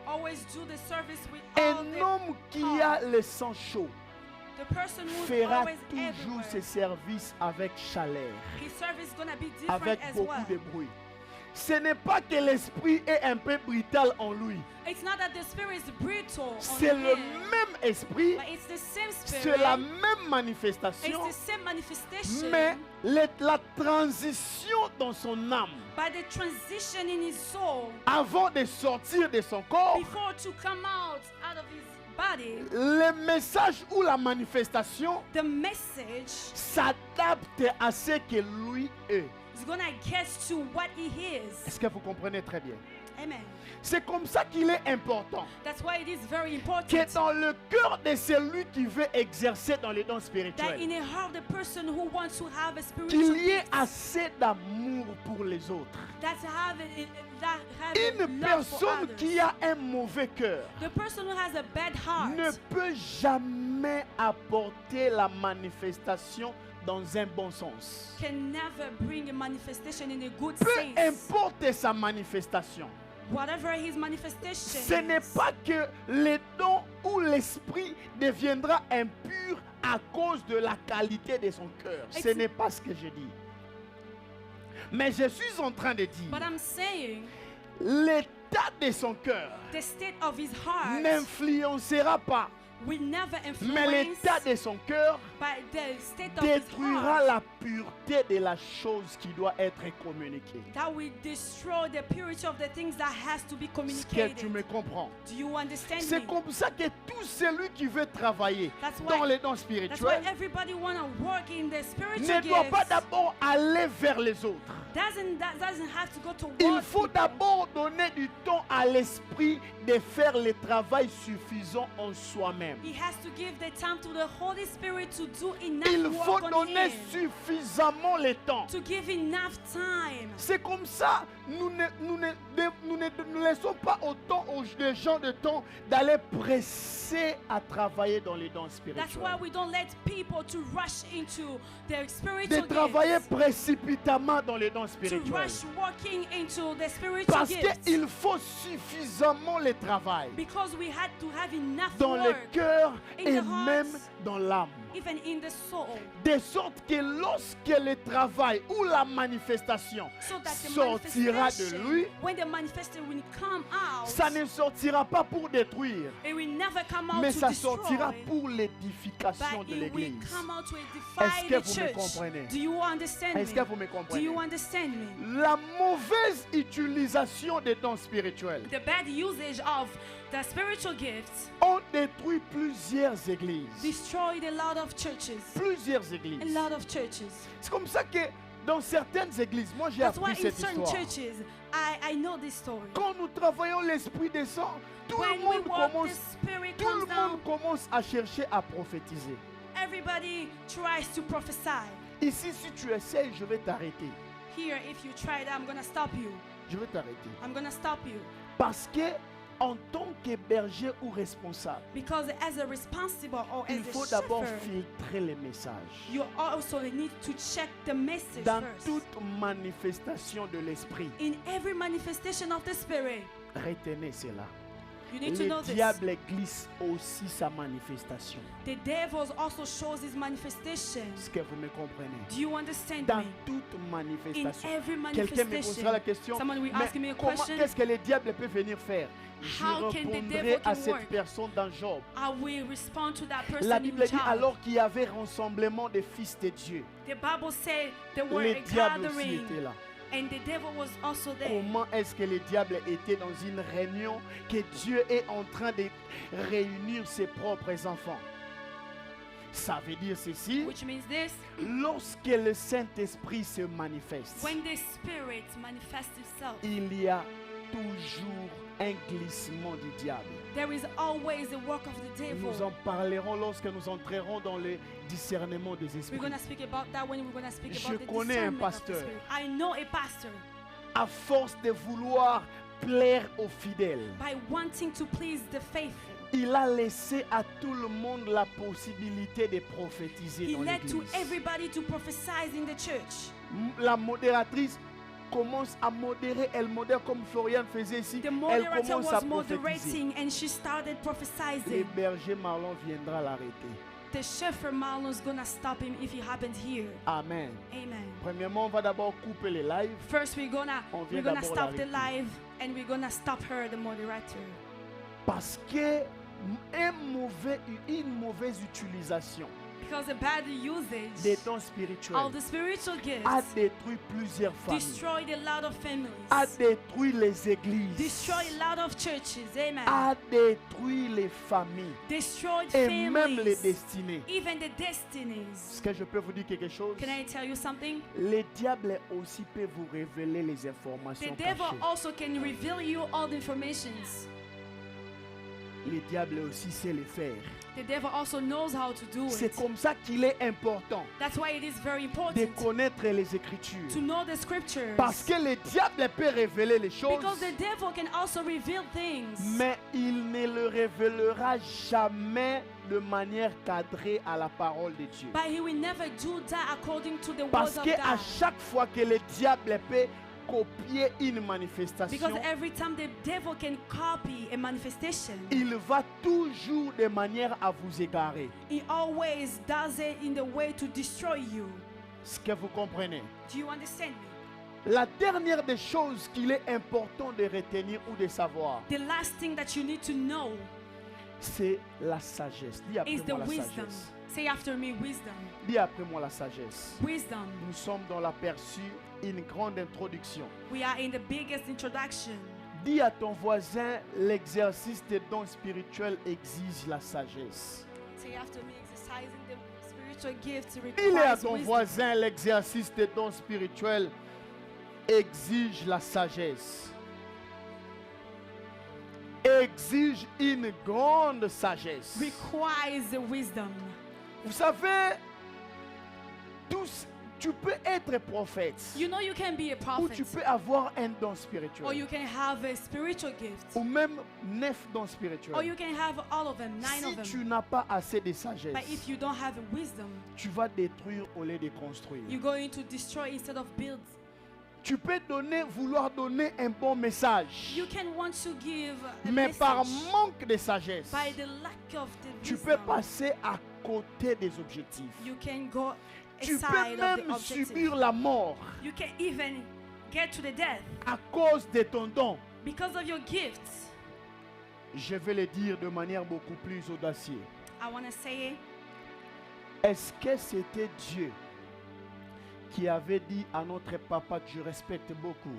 always do the service with all Un the homme qui calm. a le sang chaud The person who's fera always toujours ses everywhere. services avec chaleur, His service is gonna be different avec as beaucoup well. de bruit. ce n'est pas que l'esprit est un peu brutal en lui. It's not that the spirit is brutal C'est on le him, même esprit, but it's the same c'est spirit. la même It's manifestation, the same manifestation. mais la transition dans son âme, By the transition in his soul, avant de sortir de son corps, before to come out of his body, le message ou la manifestation the message s'adapte à ce que lui est. is gonna get to what he is. Est-ce que vous comprenez très bien? Amen. C'est comme ça qu'il est important That's why it is very important que dans le cœur de celui qui veut exercer dans les dons that spirituels, in the heart of the person who wants to have a spiritual qu'il y ait gift, assez d'amour pour les autres. that have Une love for personne others. qui a un mauvais cœur The person who has a bad heart ne peut jamais apporter la manifestation dans un bon sens. can never bring a manifestation in a good Peu sense. importe sa manifestation, Whatever his manifestation ce n'est is, pas que les dons ou l'esprit deviendra impur à cause de la qualité de son cœur. Ce n'est pas ce que je dis. Mais je suis en train de dire, but I'm saying l'état de son cœur the state of his heart n'influencera pas, will never mais l'état influence de son cœur by the state of his détruira heart la pureté de la chose qui doit être communiquée. that will destroy the purity of the things that has to be Est-ce que communicated. tu me comprends? Do you understand C'est me? comme ça que tout celui qui veut travailler That's dans why, les dons that's why spirituels everybody want to work in the ne spiritual doit pas gifts. d'abord aller vers les autres. Doesn't have to go to Il work faut people. d'abord donner du temps à l'esprit de faire le travail suffisant en soi-même. He has to give the time to the Holy Spirit to do enough Il faut work on donner him. suffisamment le temps. To give enough time. C'est comme ça, nous ne laissons pas autant aux gens de temps d'aller presser à travailler dans les dons That's spirituels. why we don't let people to rush into their De spiritual travailler gifts. précipitamment dans les dons To spirituels. rush walking into the spiritual Parce gifts. qu'il faut suffisamment le travail Because we had to have enough dans le work, cœur in et the hearts, même dans l'âme. even in the soul, De sorte que lorsque le travail ou la manifestation so that the sortira de manifestation, lui, when the manifestation will come out, ça ne sortira pas pour détruire, it will never come out mais to ça destroy, sortira pour l'édification but de it will l'Église. come out to Est-ce edify que the vous me church. comprenez? Do you understand Est-ce que me? vous me Do comprenez? you understand me? La mauvaise utilisation des dons spirituels The bad usage of the spiritual gifts ont détruit plusieurs églises. destroyed a lot of churches. Plusieurs A églises. lot of churches. C'est comme ça que dans certaines églises, moi j'ai That's why appris in cette certain histoire. churches, I know this story. Quand nous travaillons l'Esprit descend, tout When le we monde walk, the commence, Spirit tout le comes down. monde commence à chercher à prophétiser. Everybody tries to prophesy. Ici, si tu essayes, je vais t'arrêter. Here, if you try that, I'm gonna stop you. Je vais t'arrêter. I'm gonna stop you. Parce que en tant que berger ou responsable, Because as a responsible or il as faut a d'abord shepherd, filtrer les messages. you also need to check the message Dans first. toute manifestation de l'esprit, In every manifestation of the Spirit, retenez cela. you need to know Le this. diable glisse aussi sa manifestation. The devil also shows his manifestation. Est-ce que vous me comprenez? Do you understand Dans me? toute In manifestation. every Quelqu'un me posera la manifestation, question, someone will mais ask me a comment, question. qu'est-ce que le diable peut venir faire? Je How can the répondrai devil à can cette work? personne dans Job. I will respond to that person La in Bible dit Job. alors qu'il y avait rassemblement des fils de Dieu. The Bible said there were Le a diable aussi gathering, était là. and the devil was also there. Comment est-ce que le diable était dans une réunion que Dieu est en train de réunir ses propres enfants? Ça veut dire ceci, Which means this: lorsque le Saint-Esprit se manifeste, when the Spirit manifests itself, il y a toujours un glissement du diable. there is always the work of the devil. Nous en parlerons lorsque nous entrerons dans le discernement des We're esprits. going to speak about that when we're going to speak Je about the connais un discernment of the pasteur. Spirit. I know a pastor. À force de vouloir plaire aux fidèles, By wanting to please the faithful, il a laissé à tout le monde la possibilité de prophétiser he dans led to l'église. everybody to prophesy in the church. La modératrice commence à modérer, elle modère comme Florian faisait ici, The elle moderator commence à was prophétiser. moderating and she started Le prophesying. berger Marlon viendra l'arrêter. the shepherd Marlon's gonna stop him if he happened here. Amen. Amen. Premièrement, on va d'abord couper les lives. First, we're gonna d'abord stop the l'arrêter. live and we're gonna stop her, the moderator. Parce que une mauvaise utilisation Because the bad usage des dons spirituels of the spiritual gifts a détruit plusieurs familles, destroyed a lot of families, a détruit les églises, destroyed a lot of churches. Amen. a détruit les familles Destroyed et même les families, destinées. even the destinies. Est-ce que je peux vous dire quelque chose? Can I tell you something? Le diable aussi peut vous révéler les The informations devil cachées. also can reveal you all the informations. Le diable aussi sait le faire. The devil also knows how to do C'est it. comme ça qu'il est important That's why it is very de important connaître les Écritures. to know the scriptures. Parce que le diable peut révéler les choses, Because the devil can also reveal things. mais il ne le révélera jamais de manière cadrée à la parole de Dieu. But he will never do that according to the Parce words of que à God. chaque fois que le diable peut copier une manifestation, Because every time the devil can copy a manifestation, il va toujours de manière à vous égarer. he always does it in the way to destroy you. Est-ce que vous comprenez? Do you understand me? La dernière des choses qu'il est important de retenir ou de savoir, The last thing that you need to know c'est la sagesse. Dis après is the moi la wisdom. sagesse. Say after me, wisdom. Dis après moi la sagesse. Wisdom. Nous sommes dans l'aperçu, une grande introduction. We are in the biggest introduction. Dis à ton voisin, l'exercice des dons spirituels exige la sagesse. Say after me, exercising the spiritual gifts Dis-le à requires ton wisdom. voisin, l'exercice des dons spirituels exige la sagesse. Exige une grande sagesse. Requires the wisdom. Vous savez, tu peux être prophète You know you can be a ou tu prophet, peux avoir un don or spirituel you can have a spiritual gift, ou même 9 dons or spirituels. you can have all of them, 9 of Si them. tu n'as pas assez de sagesse, But if you don't have wisdom, tu vas détruire au lieu de construire. you're going to destroy instead of build. Tu peux vouloir donner un bon message, You can want to give a mais par message, manque de sagesse, by the lack of the tu peux wisdom, passer à côté des objectifs. you can go Tu peux aside of the même objective. subir la mort You can even get to the death à cause de ton don. because of your gifts. Je vais le dire de manière beaucoup plus audacieuse. I want to say it. Est-ce que c'était Dieu qui avait dit à notre papa que je respecte beaucoup,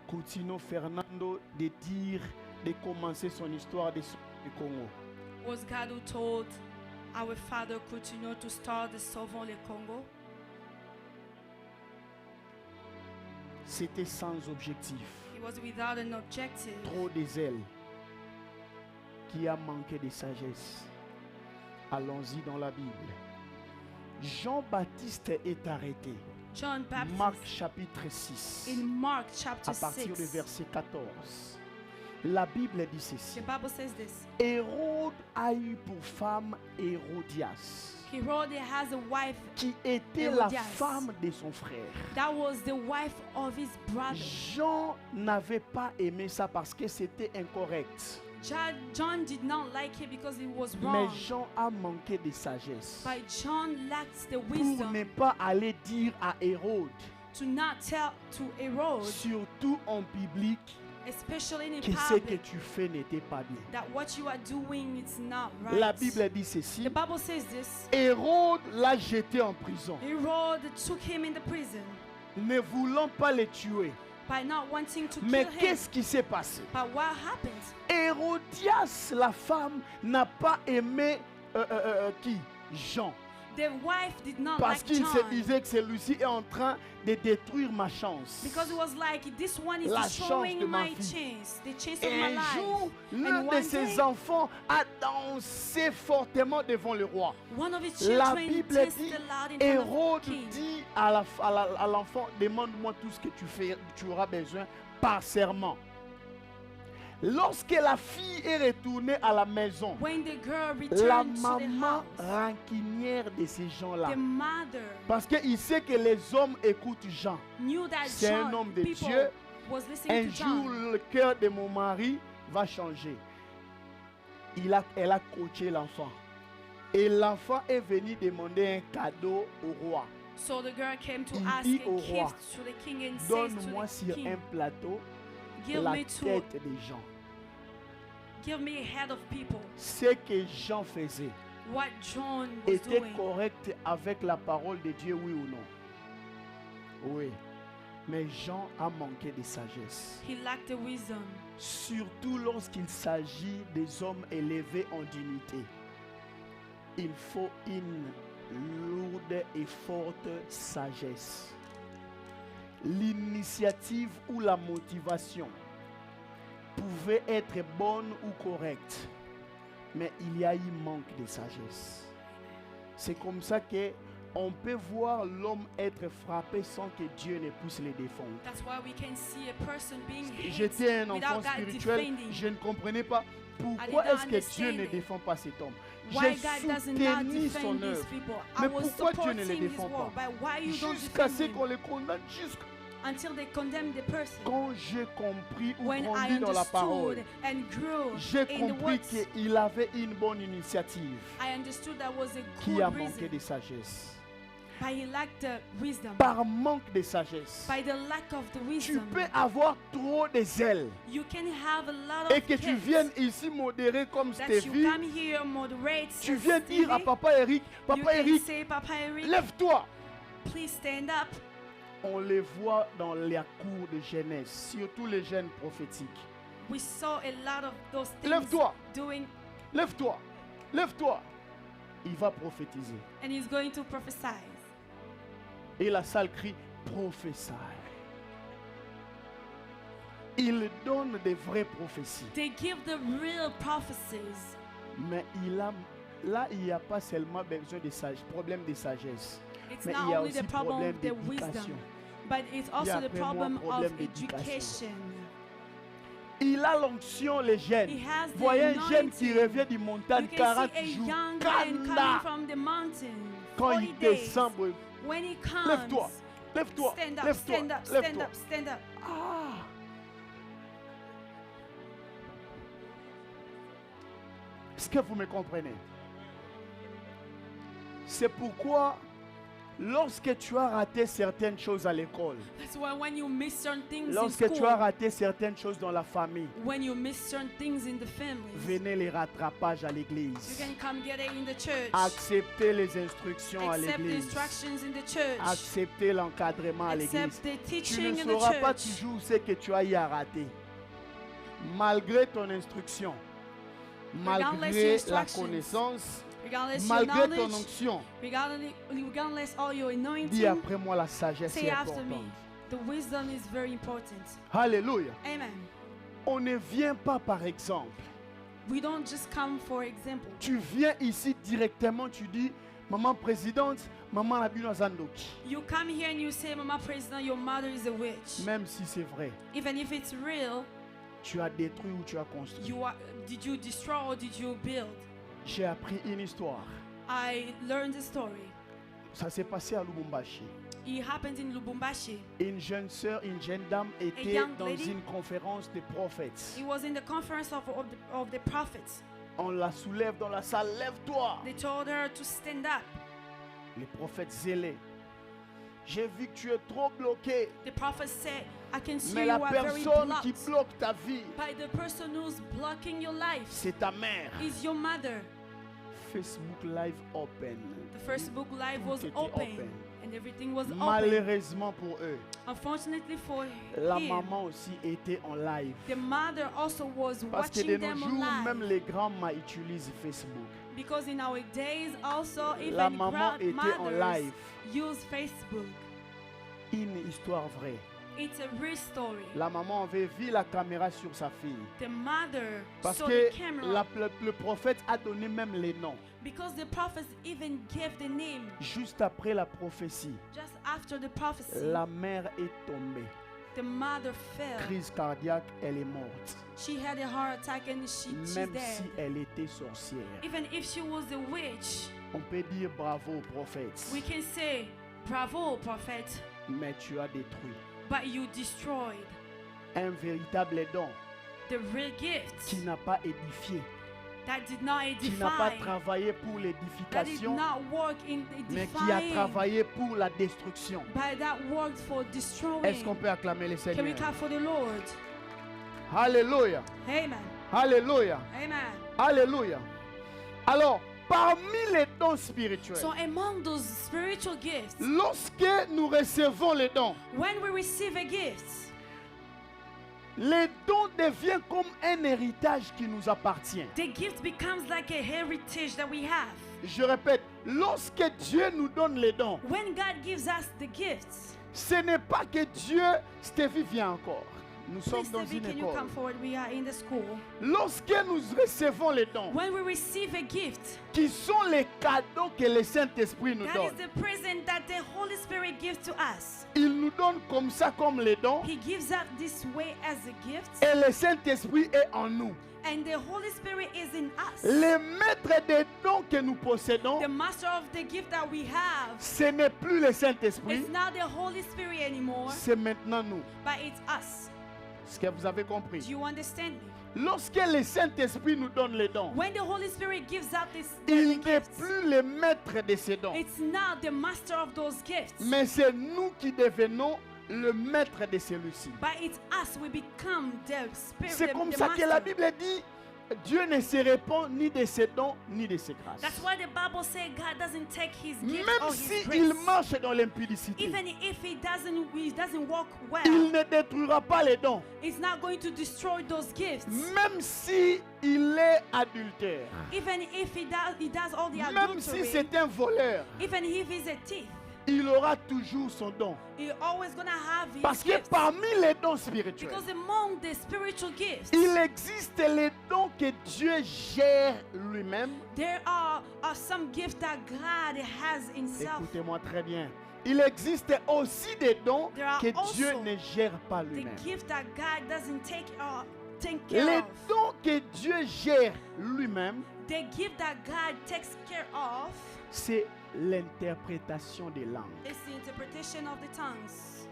Coutinho Fernando, de commencer son histoire du Congo? Was God who told our father Coutinho to start the Sauvons le Congo? C'était sans objectif, He was without an objective. trop de zèle, qui a manqué de sagesse. Allons-y dans la Bible. Jean-Baptiste est arrêté. John Baptist Marc chapitre 6, in Mark chapter à partir du 6. verset 14. La Bible dit ceci. The Bible says this. Hérode a eu pour femme Hérodias, Herod has a wife qui était Hérodias. la femme de son frère. that was the wife of his brother. Jean n'avait pas aimé ça parce que c'était incorrect. John did not like it because it was Mais wrong. Jean a manqué de sagesse But John lacked the pour wisdom ne pas aller dire à Hérode, to not tell to Herod, surtout en public, especially in que ce que public, tu fais n'était pas bien. that what you are doing is not right. La Bible dit ceci. The Bible says this. Hérode l'a jeté en prison, Herod took him in the prison ne voulant pas le tuer. by not wanting to Mais kill him. qu'est-ce qui s'est passé? But what happened? Hérodias, la femme, n'a pas aimé qui? Jean. The wife did not Parce like qu'il se John disait que celui-ci est en train de détruire ma chance. because it was like, this one is La chance destroying de ma my fille. chance, the chance Et of my un life. jour, l'un And de one ses day, enfants a dansé fortement devant le roi. one of his La children Bible danced dit, aloud in front of Hérode the king. dit à l'enfant, demande-moi tout ce que tu auras besoin par serment. Lorsque la fille est retournée à la maison, When the girl la returned to the maman house, rancunière de ces gens-là, the mother parce qu'il sait que les hommes écoutent Jean. knew that C'est un John, homme de people Dieu. was listening Un to jour, John. le cœur de mon mari va changer. Elle a coaché l'enfant. Et l'enfant est venu demander un cadeau au roi. So the girl came to Il ask dit a au roi, gift to the king and says Donne-moi to sur the king, un plateau give la me to, tête des gens. give me a head of people. Ce que Jean faisait What John was était doing correct avec la parole de Dieu, oui ou non? Oui. Mais Jean a manqué de sagesse. He lacked the wisdom. Surtout lorsqu'il s'agit des hommes élevés en dignité. Il faut une lourde et forte sagesse. L'initiative ou la motivation pouvait être bonne ou correcte, mais il y a eu manque de sagesse. C'est comme ça que on peut voir l'homme être frappé sans que Dieu ne puisse le défendre. That's why we can see a person being hit J'étais un enfant without God spirituel, defending. je ne comprenais pas pourquoi I did not est-ce que Dieu ne understand it. défend pas cet homme. Why J'ai God does not soutenu defend son these œuvre. people. Mais I was pourquoi Dieu ne les supporting his défend work, pas? but why you don't Jusqu'à defend ce him qu'on le condamne, jusqu'à until they condemn the person? quand j'ai compris ou When I grandi dans la parole, understood and grew j'ai in the compris words, qu'il avait une bonne initiative I understood that was a qui a good manqué reason. de sagesse. But he lacked the wisdom. Par manque de sagesse, By the lack of the tu wisdom, peux avoir trop de zèle you can have a lot et of que tu kids viennes ici modérer comme that you Stevie. come here moderate. Tu viens dire à Papa Eric, you Papa can Eric, say, Papa Eric, lève-toi. please stand up. On les voit dans la cour de jeunesse, surtout les jeunes prophétiques. We saw a lot of those things Lève-toi, doing, lève-toi, lève-toi. Il va prophétiser. and he's going to prophesy. Et la salle crie, prophétie. Il donne des vraies prophéties. They give the real prophecies. Mais là, il n'y a pas seulement besoin de sagesse, problème de sagesse. It's Mais not il y a only aussi the problem problème of the wisdom, d'éducation. but it's also the après moi, problem problème of d'éducation. education. Il a l'onction, les jeunes. He has the Voyez un jeune qui anointing. revient du montagne You can 40 see a jours. young man coming Canada. from the mountain. Quand 40 il days. descend, When he comes, lève-toi, lève-toi, stand up, lève-toi, stand up, stand lève-toi. up, stand up. Ah. Est-ce que vous me comprenez? C'est pourquoi lorsque tu as raté certaines choses à l'école, That's why when you miss certain things in lorsque tu school, as raté certaines choses dans la famille, when you miss certain things in the family, venez les rattrapages à you l'église. can come get it in the church. Acceptez les instructions à Accept the l'église. instructions in the church. Acceptez l'encadrement à l'église. Accept the Tu teaching ne in the sauras pas church. toujours ce que tu as eu à rater. Malgré ton instruction, Regardless malgré your la instructions, connaissance, Regardless your malgré ton knowledge, onction, regardless all your dis anointing, après moi la sagesse say est after me. importante. The wisdom is very important. Alléluia. Amen. On ne vient pas par exemple. We don't just come for example. Tu viens ici directement, tu dis, maman présidente, maman a bu dans Zandoki. You come here and you say, Mama President, your mother is a witch. Même si c'est vrai, Even if it's real, tu as détruit ou tu as construit. did you destroy or did you build? J'ai appris une histoire. I learned the story. Ça s'est passé à Lubumbashi. It happened in Lubumbashi. Une jeune sœur, une jeune dame était young dans lady. une conférence de prophètes. It was in the conference of the prophets. On la soulève dans la salle, lève-toi. They told her to stand up. Les prophètes zélés. J'ai vu que tu es trop bloqué. The prophet said, I can see Mais you la are very personne qui blocked. bloque ta vie, By the person who's blocking your life c'est ta mère. is your mother. Facebook Live open. The Facebook Live Tout was était open open. and everything was open. Malheureusement pour eux, Unfortunately for la him, maman aussi était en live. the mother also was Parce que de watching nos them jours, même live. les grands-mères utilisent Facebook. Because in our days also La even maman était en grandmothers live. use Facebook. Une histoire vraie. It's a real story. La maman avait vu la caméra sur sa fille. The mother Parce saw que the camera le prophète a donné même les noms. because the prophets even gave the name. Juste après la prophétie, Just after the prophecy, la mère est tombée. the mother fell. Crise cardiaque, elle est morte. She had a heart attack and she's Même dead. si elle était sorcière. Even if she was a witch, On peut dire bravo au prophète. we can say, bravo, prophet, Mais tu as détruit but you destroyed un véritable don the real gift qui n'a pas édifié. that did not qui n'a pas edify, travaillé pour that did l'édification, not work in mais qui a edifying, travaillé pour la destruction. but that worked for destroying. Est-ce qu'on peut acclamer le Can we Seigneur? clap for the Lord? Alléluia. Amen. Alléluia. Amen. Alléluia. Alors, parmi les dons spirituels, So among those spiritual gifts, lorsque nous recevons les dons, when we receive a gift, les dons deviennent comme un héritage qui nous appartient. the gift becomes like a heritage that we have. Je répète, lorsque Dieu nous donne les dons, When God gives us the gifts, ce n'est pas que Dieu, Stevie vient encore. Nous please, sommes dans Stevie, une can you come école. forward? We are in the school. Lorsque nous recevons les dons, When we receive a gift, qui sont les cadeaux que le Saint-Esprit nous that donne, is the present that the Holy Spirit gives to us. il nous donne comme ça, comme les dons, He gives us this way as a gift, et le Saint-Esprit est en nous. and the Holy Spirit is in us. Les maîtres des dons que nous possédons, The master of the gift that we have, ce n'est plus le Saint-Esprit, it's not the Holy Spirit anymore, c'est maintenant nous. but it's us. Est-ce que vous avez compris? Do you understand me? Lorsque le Saint-Esprit nous donne les dons, When the Holy Spirit gives out this il the n'est gifts, plus le maître de ces dons, it's not the master of those gifts, mais c'est nous qui devenons le maître de celui-ci. but it's us. We become the spirit. C'est comme ça que la Bible dit, Dieu ne se répand ni de ses dons ni de ses grâces. That's why the Bible says God doesn't take His gifts Même or His s'il grace. marche dans l'impudicité, Even if He doesn't work well, il ne détruira pas les dons. it's not going to destroy those gifts. Même si il est adultère, Even if he does all the même si adultery, c'est un voleur, even if he's a thief, il aura toujours son don. he's always gonna have his Parce que gifts. parmi les dons spirituels, Because among the spiritual gifts, il existe les dons que Dieu gère lui-même. there are some gifts that God has himself. Écoutez-moi très bien. Il existe aussi des dons There are que Dieu also ne gère pas The lui-même. gift that God doesn't take care Les of. dons que Dieu gère lui-même, The gift that God takes care of c'est l'interprétation des langues. is the interpretation of the tongues.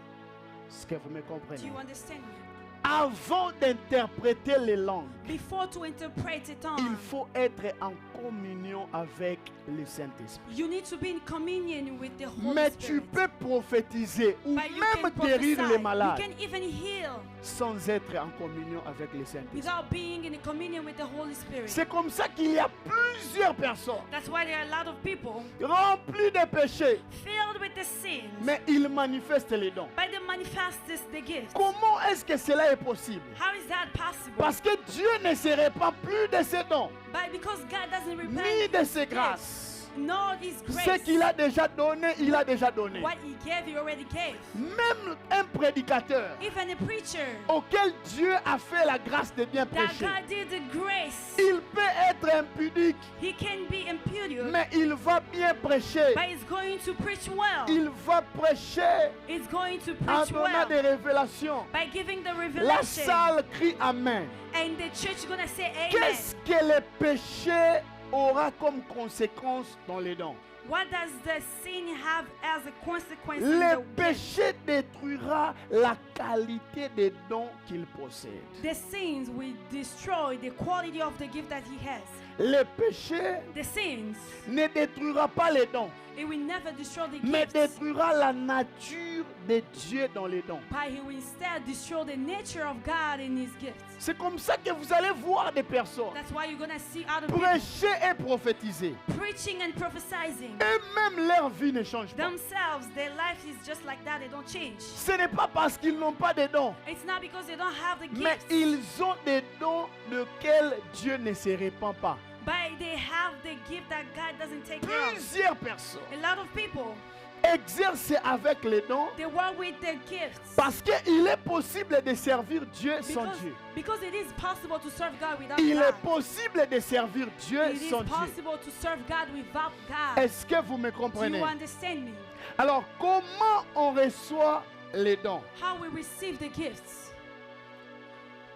Est-ce que vous me Do comprenez? you understand me? Avant d'interpréter les langues, Before to interpret a il tongue, faut être en communion avec le Saint-Esprit. you need to be in communion with the Holy Mais tu Spirit. peux prophétiser ou But you même can guérir prophesy. les malades You can even heal sans être en communion avec le Saint-Esprit. without being in communion with the Holy Spirit. C'est comme ça qu'il y a plusieurs personnes That's why there are a lot of people remplies de péchés, filled with the sins, mais ils manifestent les dons. but they manifest the gift. Comment est-ce que cela est possible? How is that possible? Parce que Dieu ne se répand plus de ses dons, But because God doesn't repent ni de His ses gifts, grâces. nor His Ce grace. qu'il a déjà donné, il a déjà donné. What He gave, He already gave. Même un prédicateur Even a preacher auquel Dieu a fait la grâce de bien that prêcher, God did the grace, il peut être impudique, he can be impudent, mais il va bien prêcher. but he's going to preach well. Il va prêcher He's going to en preach donnant well des révélations. by giving the La revelation. salle crie Amen. And the church is going to say amen. Qu'est-ce que le péché aura comme conséquence dans les dons? What does the sin have as a consequence? In Le the gift? péché détruira la qualité des dons qu'il possède. The sins will destroy the quality of the gift that he has. Le péché The sins, ne détruira pas les dons, it will never destroy the mais gifts, détruira la nature de Dieu dans les dons. but he will instead destroy the nature of God in his gifts. C'est comme ça que vous allez voir des personnes That's why you're going to see other people prêcher et prophétiser. preaching and prophesying. Eux-mêmes, leur vie ne change pas. Themselves, their life is just like that, they don't change. Ce n'est pas parce qu'ils n'ont pas de dons, It's not because they don't have the mais gifts, ils ont des dons desquels Dieu ne se répand pas. but they have the gift that God doesn't take care of. Plusieurs personnes A lot of people, exercent avec les dons they work with their gifts parce qu'il est possible de servir Dieu sans Dieu. because it is possible to serve God without Il est God. possible de servir Dieu It is sans Dieu. possible to serve God without God. Est-ce que vous me Do comprenez? you understand me? Alors, comment on reçoit les dons? How we receive the gifts.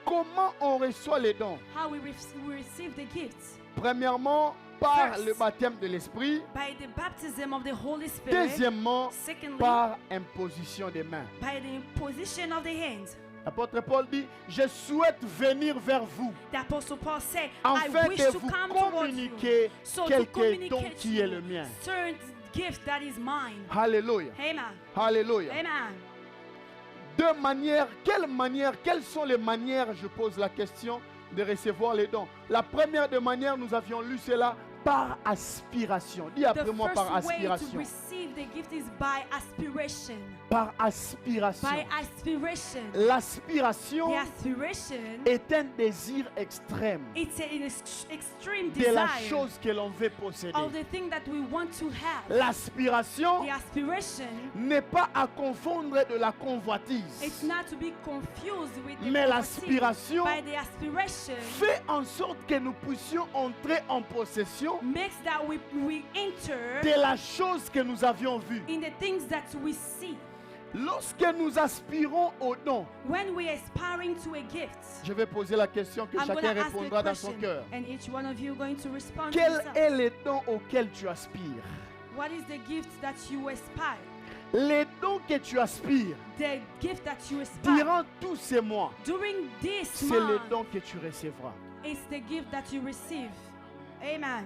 Comment on reçoit les dons? How we receive the gifts. Premièrement, par First, le baptême de l'Esprit. By the baptism of the Holy Spirit. Deuxièmement, Secondly, par imposition des mains. by the imposition of the hands. L'apôtre Paul dit, je souhaite venir vers vous The Apostle Paul said, afin I wish de to vous come towards you. communiquer So to quelques communicate dons qui est le you mien. certain gift that is mine. Alléluia. Amen. Alléluia. Amen. Quelles sont les manières, je pose la question, de recevoir les dons? La première des manières, nous avions lu cela, par aspiration. Dis The après moi, par first way to aspiration. receive the gift is by aspiration. Par aspiration. By aspiration. L'aspiration The aspiration, est un désir extrême it's an extreme de la desire chose que l'on veut posséder. of the thing that we want to have. L'aspiration The aspiration, n'est pas à confondre de la it's convoitise, not to be confused with the mais poverty. l'aspiration By the aspiration fait en sorte que nous puissions entrer en possession makes that we enter de la chose que nous avions vue. in the things that we see. Lorsque nous aspirons au don, When we are aspiring to a gift, je vais poser la question que I'm going chacun to ask répondra a dans son question, cœur. and each one of you going to respond to Quel himself. est le don auquel tu aspires? What is the gift that you aspire? Les dons que tu aspires The gift that you aspire durant tous ces mois, during this c'est le month don que tu recevras. is the gift that you receive. Amen.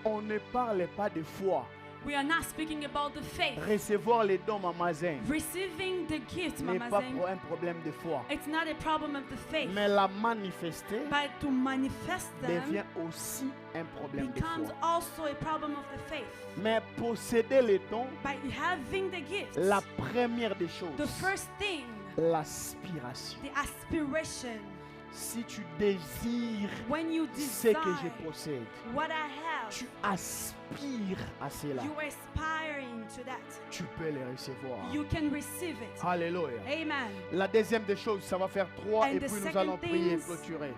On ne parle pas de foi. We are not speaking about the faith. Recevoir les dons, Maman Zen, Receiving the gift, n'est Mama pas Zeng, un problème de foi. it's not a problem of the faith, Mais la manifester but to manifest devient them aussi un problème de becomes foi. also a problem of the faith. Mais posséder les dons, By having the gift, la première des the choses, first thing, l'aspiration. the aspiration. Si tu désires When you ce desire que je possède, what I have, tu aspires à cela, you are aspiring to that. tu peux les recevoir. You can receive it. Alléluia. Amen. La deuxième des choses, ça va faire 3 And et the puis nous second allons prier et things- clôturer.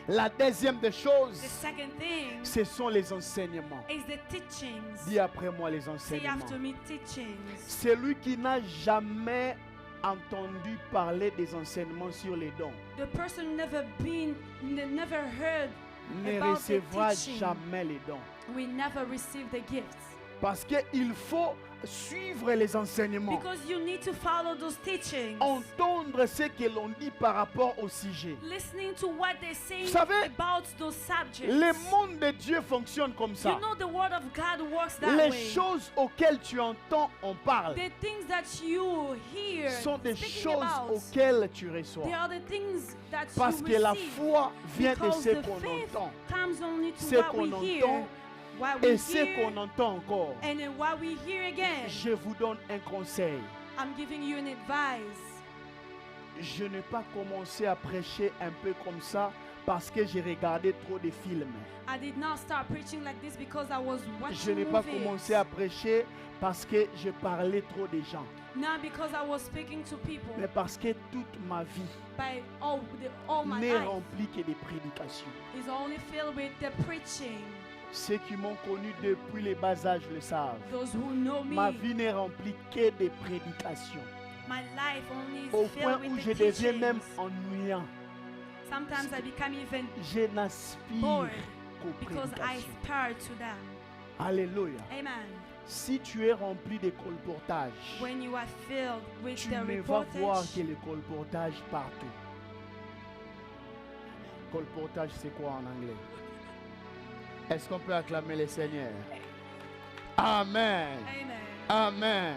La deuxième des choses, The second thing ce sont les enseignements. is the teachings. Dis après moi les Say enseignements. after me, teachings. Celui qui n'a jamais entendu parler des enseignements sur les dons The person never heard ne about the recevra teaching. jamais les dons. We never receive the gifts. Parce qu'il faut suivre les enseignements, Because you need to follow those teachings. entendre ce que l'on dit par rapport au sujet. Listening to what they're saying Vous savez, about those subjects. Le monde de Dieu fonctionne comme ça. You know the word of God works that Les way. choses auxquelles tu entends, on parle, The things that you hear sont des speaking choses about, auxquelles tu reçois. they are the things that Parce you que la receive. foi vient de Because ce the qu'on faith entend. comes only to Ce what qu'on we hear, entend what we et ce hear, qu'on entend encore. and then what we hear again. Je vous donne un conseil. I'm giving you an advice. Je n'ai pas commencé à prêcher un peu comme ça parce que j'ai regardé trop de films. I did not start preaching like this because I was Je watching n'ai pas movies. commencé à prêcher parce que je parlais trop des gens. Not because I was speaking to people, Mais parce que toute ma vie but all my n'est life remplie que de prédications. is only filled with the preaching. Ceux qui m'ont connu depuis les bas âges le savent. Those who know me, Ma vie n'est remplie que de prédications. my life only is Au point filled où with je the deviens même teachings. ennuyant. Sometimes I become even Je n'aspire bored qu'aux because I prédications. aspire to them. Alléluia. Amen. Si tu es rempli de colportage, When you are filled with tu the ne vas voir reportage, que le colportage partout. Colportage, c'est quoi en anglais? Est-ce qu'on peut acclamer le Seigneur? Amen. Amen. Amen. Amen.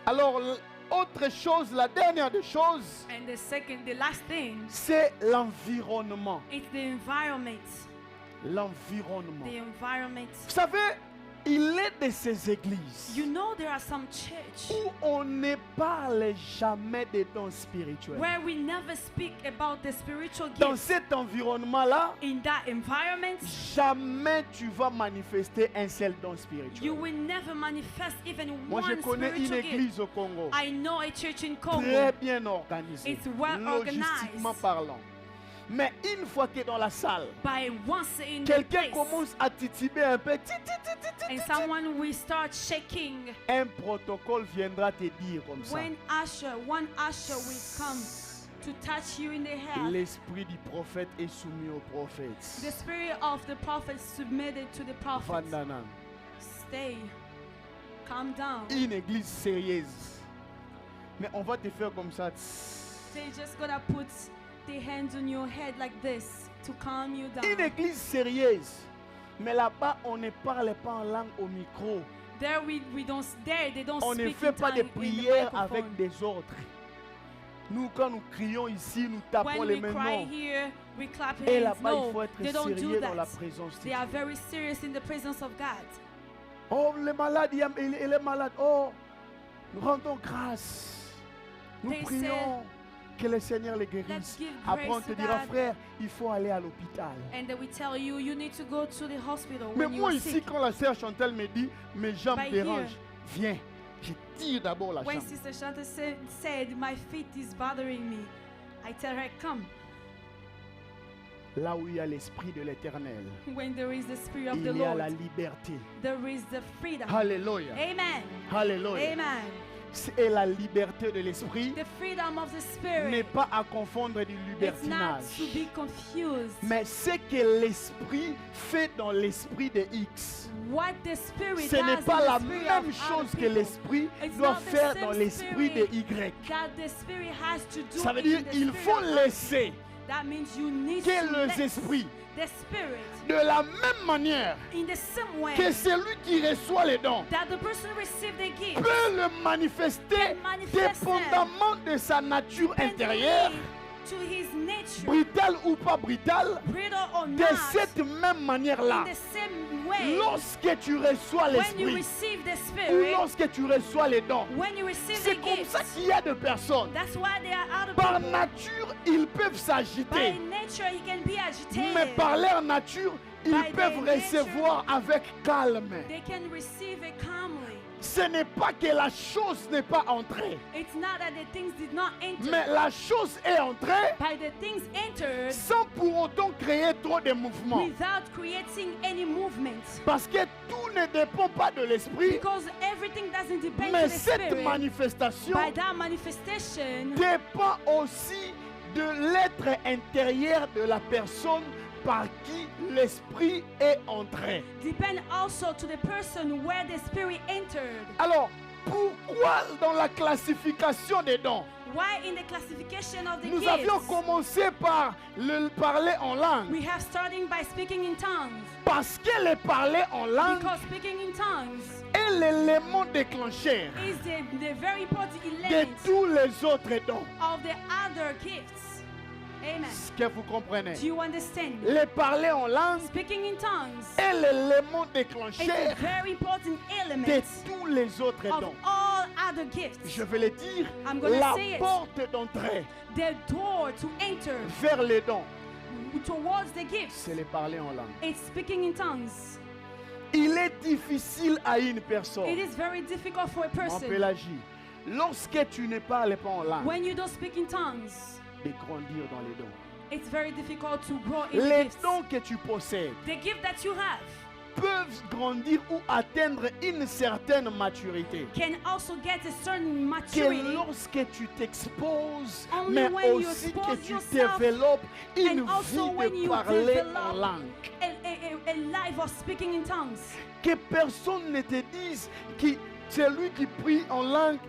Alors, autre chose, la dernière des choses, And the last thing, c'est l'environnement. it's the environment. L'environnement. The environment. Vous savez, il est de ces églises You know there are some church où on ne parle jamais des dons spirituels. where we never speak about the spiritual Dans gifts. cet environnement-là, In that environment, jamais tu vas manifester un seul don you spirituel. will never manifest even Moi, je one connais une spiritual gift. église au Congo, I know a church in très Congo. bien organisée, It's well logistiquement organized. parlant. Mais une fois que dans la salle, By once in the quelqu'un place, commence à tituber un peu, and someone will start shaking. un protocole viendra te dire comme ça. When one usher will come to touch you in the head, L'esprit du prophète est soumis au prophète. the spirit of the prophet submitted to the prophet. Vandanan. Stay. Calm down. Une église sérieuse. Mais on va te faire comme ça. They're just gonna put their hands on your head like this to calm you down. Une église sérieuse. Mais là-bas, on ne parle pas en langue au micro. There we don't there they don't On ne speak fait in pas de tongue in the prières microphone. avec des autres. Nous, quand nous crions ici, nous tapons When les we mêmes cry noms. here, we clap Et hands. là-bas, il No, faut être they don't do sérieux dans la that. présence de They Dieu. are very serious in the presence of God. Oh, le malade, il est malade. Oh, nous rendons grâce. Nous They prions que le Seigneur les Let's guérisse. give Après, on grace te to dira, God. frère, il faut aller à l'hôpital. And then we tell you, you need to go to the hospital Mais when you moi are ici, sick. quand la sœur Chantal me dit, mes jambes By dérangent, viens, je tire d'abord la When jambe. Sister Shanta said, my feet is bothering me, I tell her, come. Là où il y a l'esprit de l'Éternel, When there is the Spirit of the il y a la Lord, liberté. there is the freedom. Alléluia. Amen. Alléluia. Amen. Et la liberté de l'esprit The freedom of the n'est Spirit. pas à confondre du It's not libertinage. to be confused. Mais ce que l'esprit fait dans l'esprit de X, What the Spirit ce does n'est in pas the la spirit même of chose other que people, l'esprit It's doit not the faire same dans l'esprit de spirit Y. that the Spirit has to do Ça veut in dire the il spirit faut of laisser That means you need que to les let esprits, the Spirit de la même manière in the same way que celui qui reçoit les dons, that the person received the gift peut le manifester can manifest dépendamment de sa nature intérieure, to his nature, brutale ou pas brutale, brutal or de not, cette même manière-là. in the same way. Lorsque tu reçois When you l'esprit receive the ou Spirit, lorsque tu reçois les dons, when you receive c'est the comme gift, ça qu'il y a de personnes. that's why they are out of Par people. nature, ils peuvent By s'agiter, nature, he can be agitated. mais par leur nature, ils By peuvent their recevoir avec calme. They can receive it calmly. Ce n'est pas que la chose n'est pas entrée, It's not that the things did not enter. mais la chose est entrée By the things entered sans pour autant créer trop de mouvements. without creating any movement. Parce que tout ne dépend pas de l'esprit, Because everything doesn't depend mais on the cette Spirit. manifestation By that manifestation dépend aussi de l'être intérieur de la personne par qui l'esprit est entré. depend also to the person where the Spirit entered. Alors, pourquoi dans la classification des dons, Why in the classification of the nous avions gifts, commencé par le parler en langue? we have starting by speaking in tongues. Parce que le parler en langue Because speaking in tongues est l'élément déclencheur is the very important de element tous les autres dons. of the other gifts. Amen. Est-ce que vous comprenez? Do you understand? Le parler en langue Speaking in tongues est l'élément is a déclencheur very important de element tous les autres of dons. all other gifts. Je vais le dire, I'm gonna la say it. porte d'entrée The door to enter vers les dons, towards the gifts, c'est le parler en langue. it's speaking in tongues. Il est difficile à une personne, It is very difficult for a en person Pélagie, lorsque tu ne parles pas en langue, when you don't speak in tongues. de grandir dans les dons. It's very difficult to grow in the Les gifts. dons que tu possèdes The gift that you have peuvent grandir ou atteindre une certaine maturité. can also get a certain Que maturity lorsque tu t'exposes, Only mais when you aussi que expose tu yourself développes une and also vie when de you parler develop en langue. a life of speaking in tongues. Que personne ne te dise que celui qui prie en langue,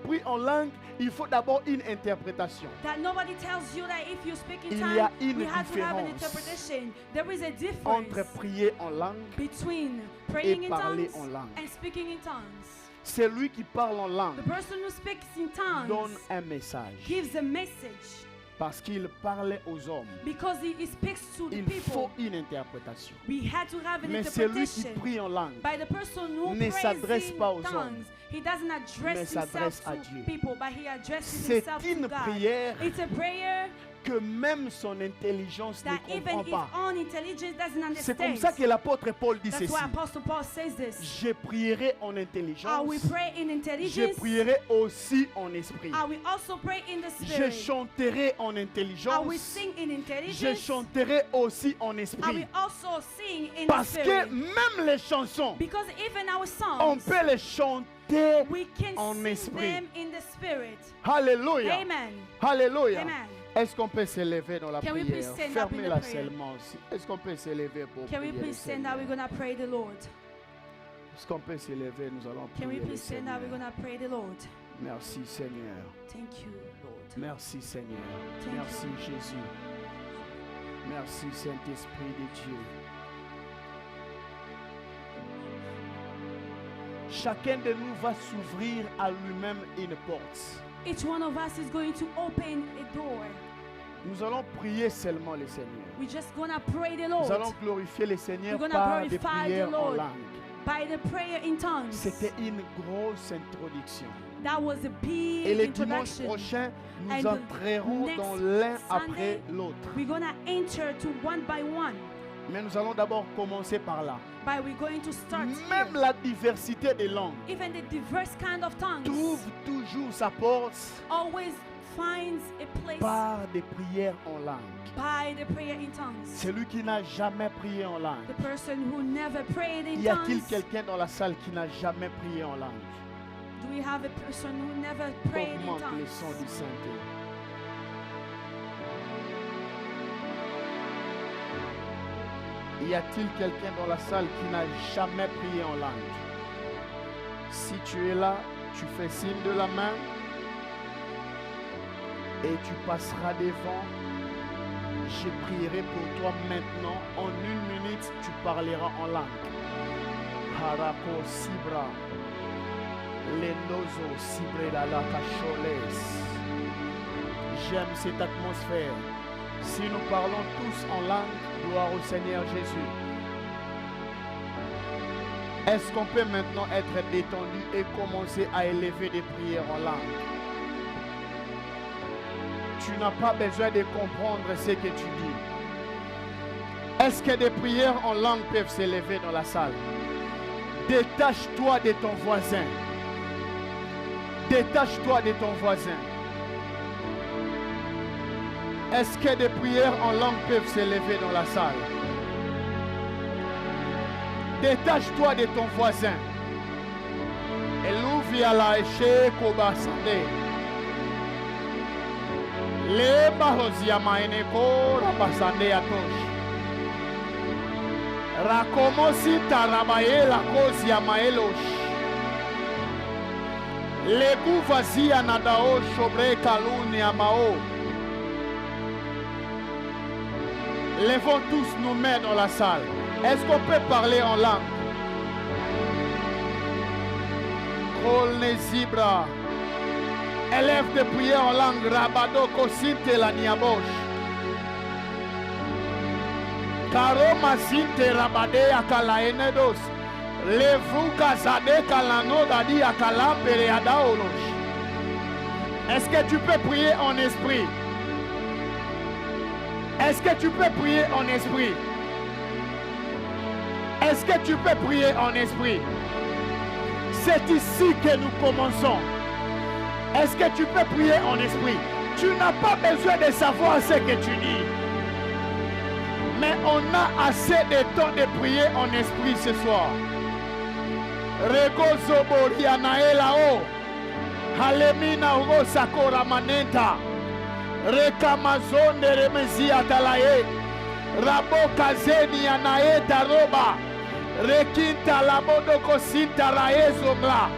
prie en langue, il faut d'abord une interprétation. That nobody tells you that if you speak in Il y a tongues, une we have to have an différence interpretation. There is a Entre difference prier en langue, between praying in parler tongues en langue. and speaking in tongues. celui qui parle en langue The person who speaks in donne tongues un message. gives a message Parce qu'il parlait aux hommes. because he speaks to the Il people. faut une interprétation. We had to have an Mais celui qui interpretation prie en langue by the person who ne prays s'adresse pas aux in tongues. He doesn't mais address s'adresse himself à to Dieu. people, but he addresses C'est himself une to God. prière It's a prayer que même son intelligence ne that even comprend his pas. own intelligence doesn't C'est comme understand. ça que l'apôtre Paul dit That's ceci. why Apostle Paul says this. Je prierai en I intelligence. will pray in Je intelligence. prierai aussi en esprit. I will also pray in the Je spirit. chanterai en I will intelligence. sing in Je intelligence. chanterai aussi en I will esprit. also sing in the Parce que spirit. même les chansons, Because even our on songs, peut les chanter we can en sing esprit. them in the spirit. Alléluia. Amen. Alléluia. Amen. Est-ce qu'on peut s'élever dans la Can we please prière? stand up in Fermez-la the prayer? seulement aussi. Est-ce qu'on peut s'élever pour Can we prier le please stand Seigneur? out? We're going to pray the Lord. Est-ce qu'on peut s'élever? Nous allons Can we prier le please stand out? We're Seigneur. going to pray the Lord. Merci Seigneur. Thank you, Lord. Merci Seigneur. Thank you. Merci Jésus. Merci Saint-Esprit de Dieu. Chacun de nous va s'ouvrir à lui-même une porte. Each one of us is going to open a door. Nous allons prier seulement le Seigneur. We're just gonna pray the Nous allons Lord glorifier le Seigneur We're gonna par des glorify the prières en Lord. langue. by the prayer in tongues. C'était une grosse introduction. That was a big Et le dimanche introduction. prochain, nous And entrerons next dans l'un Sunday, après l'autre. We're gonna enter to one by one. Mais nous allons d'abord commencer par là. But we're going to start Même here. la diversité des langues Even the diverse kind of tongues trouve toujours sa porte always finds a place par des prières en langue. by the prayer in tongues. Celui qui n'a jamais prié en langue. The person who never prayed in Y a-t-il tongues. quelqu'un dans la salle qui n'a jamais prié en langue? Do we have a person who never prayed in Augmente le tongues? son du Saint-Esprit. Y a-t-il quelqu'un dans la salle qui n'a jamais prié en langue? Si tu es là, tu fais signe de la main et tu passeras devant. Je prierai pour toi maintenant. En 1 minute, tu parleras en langue. Harako Sibra. Lenozo Sibrela la Cacholes. J'aime cette atmosphère. Si nous parlons tous en langue, gloire au Seigneur Jésus. Est-ce qu'on peut maintenant être détendu et commencer à élever des prières en langue? Tu n'as pas besoin de comprendre ce que tu dis. Est-ce que des prières en langue peuvent s'élever dans la salle? Détache-toi de ton voisin. Détache-toi de ton voisin. Est-ce que des prières en langue peuvent s'élever dans la salle? Détache-toi de ton voisin. Eluvia la eche kobasande. Le bahozia maeneko rabasande atosh. Rakomosi tarabaye la kozia maelosh. Le guvazia nadao sobre kaluni amao. Lèvons tous nos mains dans la salle. Est-ce qu'on peut parler en langue? Kolne zibra. Élève de prière en langue. Rabado kosinte la niabosh. Karoma sinte rabade akala enedos. Levu kazade kalano dadi akala pereada olosh. Est-ce que tu peux prier en esprit? Est-ce que tu peux prier en esprit? Est-ce que tu peux prier en esprit? C'est ici que nous commençons. Est-ce que tu peux prier en esprit? Tu n'as pas besoin de savoir ce que tu dis. Mais on a assez de temps de prier en esprit ce soir. Regozo borianaelao. Halemina ugo sakora manenta. Rekamazon de remezia talaye. Rabo kazeni anae daroba. Rekinta labodo kosinta raezomla.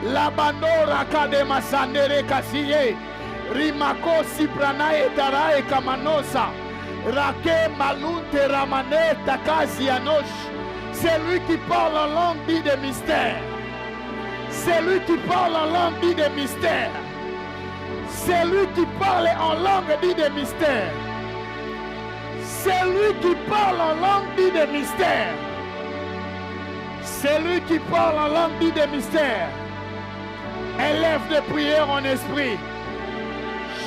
Labandora kadema sandere kasiye. Rimako sipranae tarae kamanosa. Rake malunte ramaneta kazi anosh. C'est lui qui parle en langue dit de mystère. C'est lui qui parle en langue dit de mystère. C'est lui qui parle en langue dit de mystère. C'est lui qui parle en langue dit de mystère. C'est lui qui parle en langue dit de mystère. Élève de prière en esprit.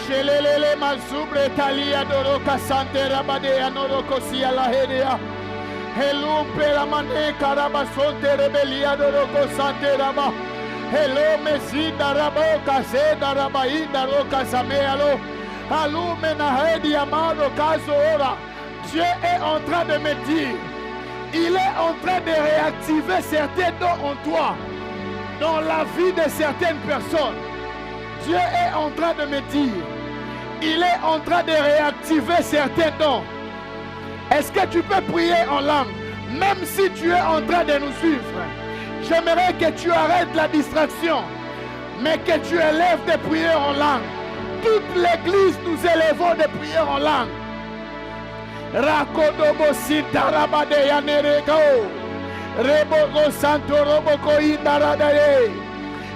Shelelele mazubre talia doroka sante rabade anoroko siya la hedea. Hello peramane karabasonte rebelia doroko sante raba. Hello mesida rabo kaseda rabainda roka samealo. Alou menahedi amado kaso ora. Dieu est en train de me dire, il est en train de réactiver certains dons en toi, dans la vie de certaines personnes. Dieu est en train de me dire, il est en train de réactiver certains dons. Est-ce que tu peux prier en langue, même si tu es en train de nous suivre? J'aimerais que tu arrêtes la distraction. mais que tu élèves des prières en langue. Toute l'église, nous élevons des prières en langue. Rakodobo sitarabade yanerego. Rebogo santo roboko indaradaye.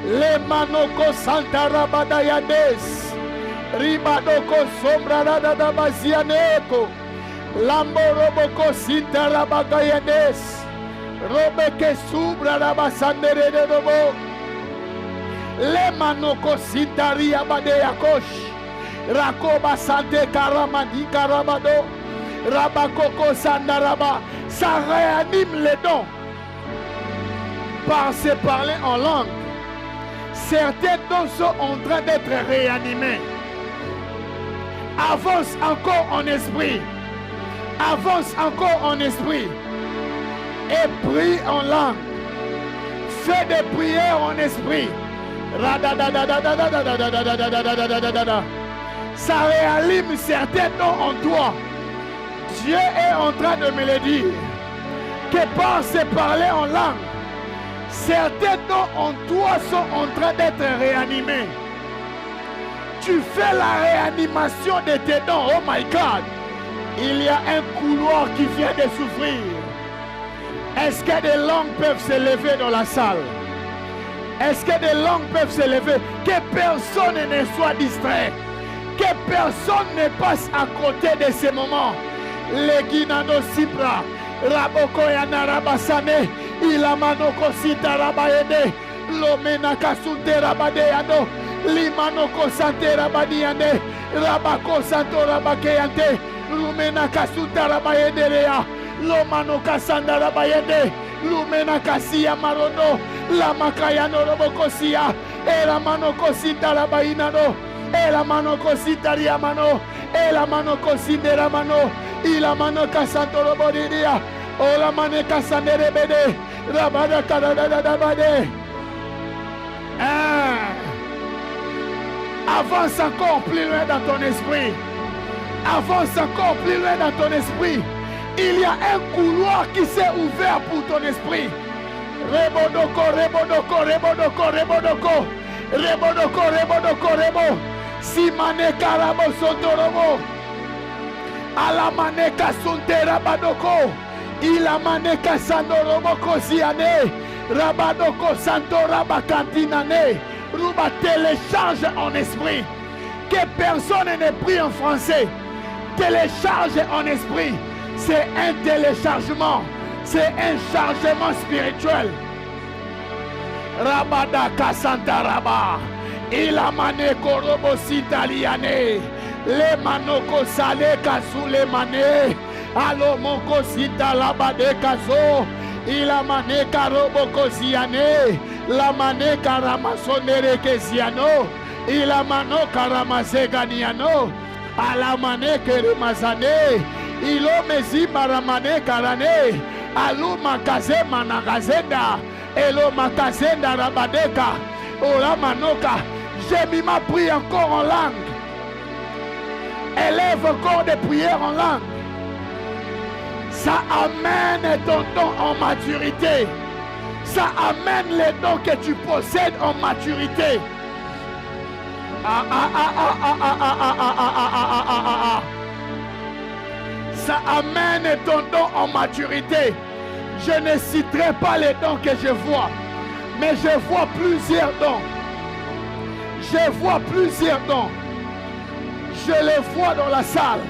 Le manoko santarabada yades. Ribadoko sombra radada bazianeko. Lambo roboko sintarabaga yades. Robeke subra rabasandere de robo. Le manoko sintaria bade yakosh. Rakoba sante karamadi karabado. Rabakoko sandaraba. Ça réanime les dons. Par se parler en langue. Certains dons sont en train d'être réanimés. Avance encore en esprit. Avance encore en esprit. Et prie en langue. Fais des prières en esprit. Ça réanime certains dons en toi. Dieu est en train de me le dire. Que par se parler en langue, certains dons en toi sont en train d'être réanimés. Tu fais la réanimation de tes dons. Oh my God. Il y a un couloir qui vient de s'ouvrir. Est-ce que des langues peuvent se lever dans la salle? Est-ce que des langues peuvent se lever? Que personne ne soit distrait. Que personne ne passe à côté de ces moments. Le Guinano Sipra, Raboko Yanarabasane, Ilamanoko Sita Rabayede, Lomenaka Sunte Rabadeano, Limanoko Sante Rabadiane, Rabako Santo Rabakeyante, Lumenaka Suta Rabayederea, Lomanoka Sanda Rabayede, Lumenaka Sia Marono, Lamakayano Robokosia, Elamanoko Sita Rabainano, Elamanoko Sita Riamano, Elamanoko Sindera Mano. Il a mano kasanto robodidia. O la mane kasandere bede. Rabada kadada bade. Avance encore plus loin dans ton esprit. Avance encore plus loin dans ton esprit. Il y a un couloir qui s'est ouvert pour ton esprit. Rebodoko, rebodoko, rebodoko, rebodoko. Rebodoko, rebodoko, rebo. Simane karabo sotorobo. Alamaneka sunte rabadoko. Ilamaneka sandoroboko ziane. Rabadoko santo rabakantinane. Ruba télécharge en esprit. Que personne ne prie en français. Télécharge en esprit. C'est un téléchargement. C'est un chargement spirituel. Rabadaka santa raba. Ilamaneko robositaliane. Le manoko sale kasu le mane. Alo moko sita labade kaso. Ila mane karoboko ziane. La mane karamasonere keziano. Ila mano karamaseganiano. Ala mane kerimazane. Ilo mezi maramane karane. Alu makaze managazenda. Elo makazenda rabadeka. Ola manoka. J'ai mis ma prière encore en langue. Élève encore des prières en langue. Ça amène ton don en maturité. Ça amène les dons que tu possèdes en maturité. Ça amène ton don en maturité. Je ne citerai pas les dons que je vois, mais je vois plusieurs dons. Je vois plusieurs dons. Je les vois dans la salle.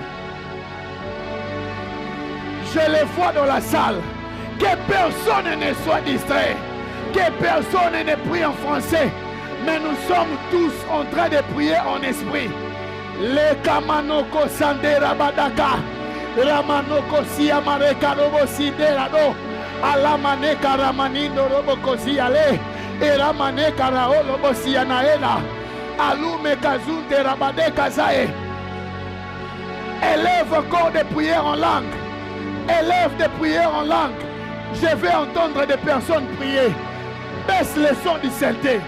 Je les vois dans la salle. Que personne ne soit distrait. Que personne ne prie en français. Mais nous sommes tous en train de prier en esprit. Le kamanoko sande rabadaka. Ramanoko siamare karobo siderado. Alamane karamanindo robo kosiale. Eramane karaolo bosianaela. Alume kazunte rabade kazae. Élève encore des prières en langue. Élève des prières en langue. Je vais entendre des personnes prier. Baisse le son du synthé.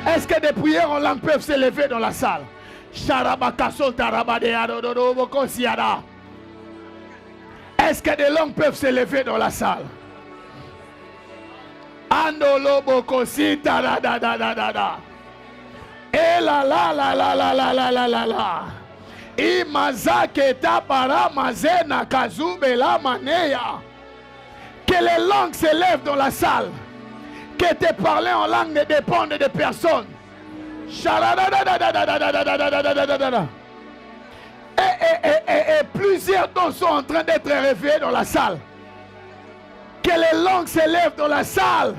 Est-ce que des prières en langue peuvent s'élever dans la salle? Est-ce que des langues peuvent s'élever dans la salle? Et la la la la la la la la la la. Imazaketa para mazena kazube la maneya. Que les langues s'élèvent dans la salle. Que tes parler en langue ne dépendent de personne. Et plusieurs dons sont en train d'être réveillés dans la salle. Que les langues s'élèvent dans la salle.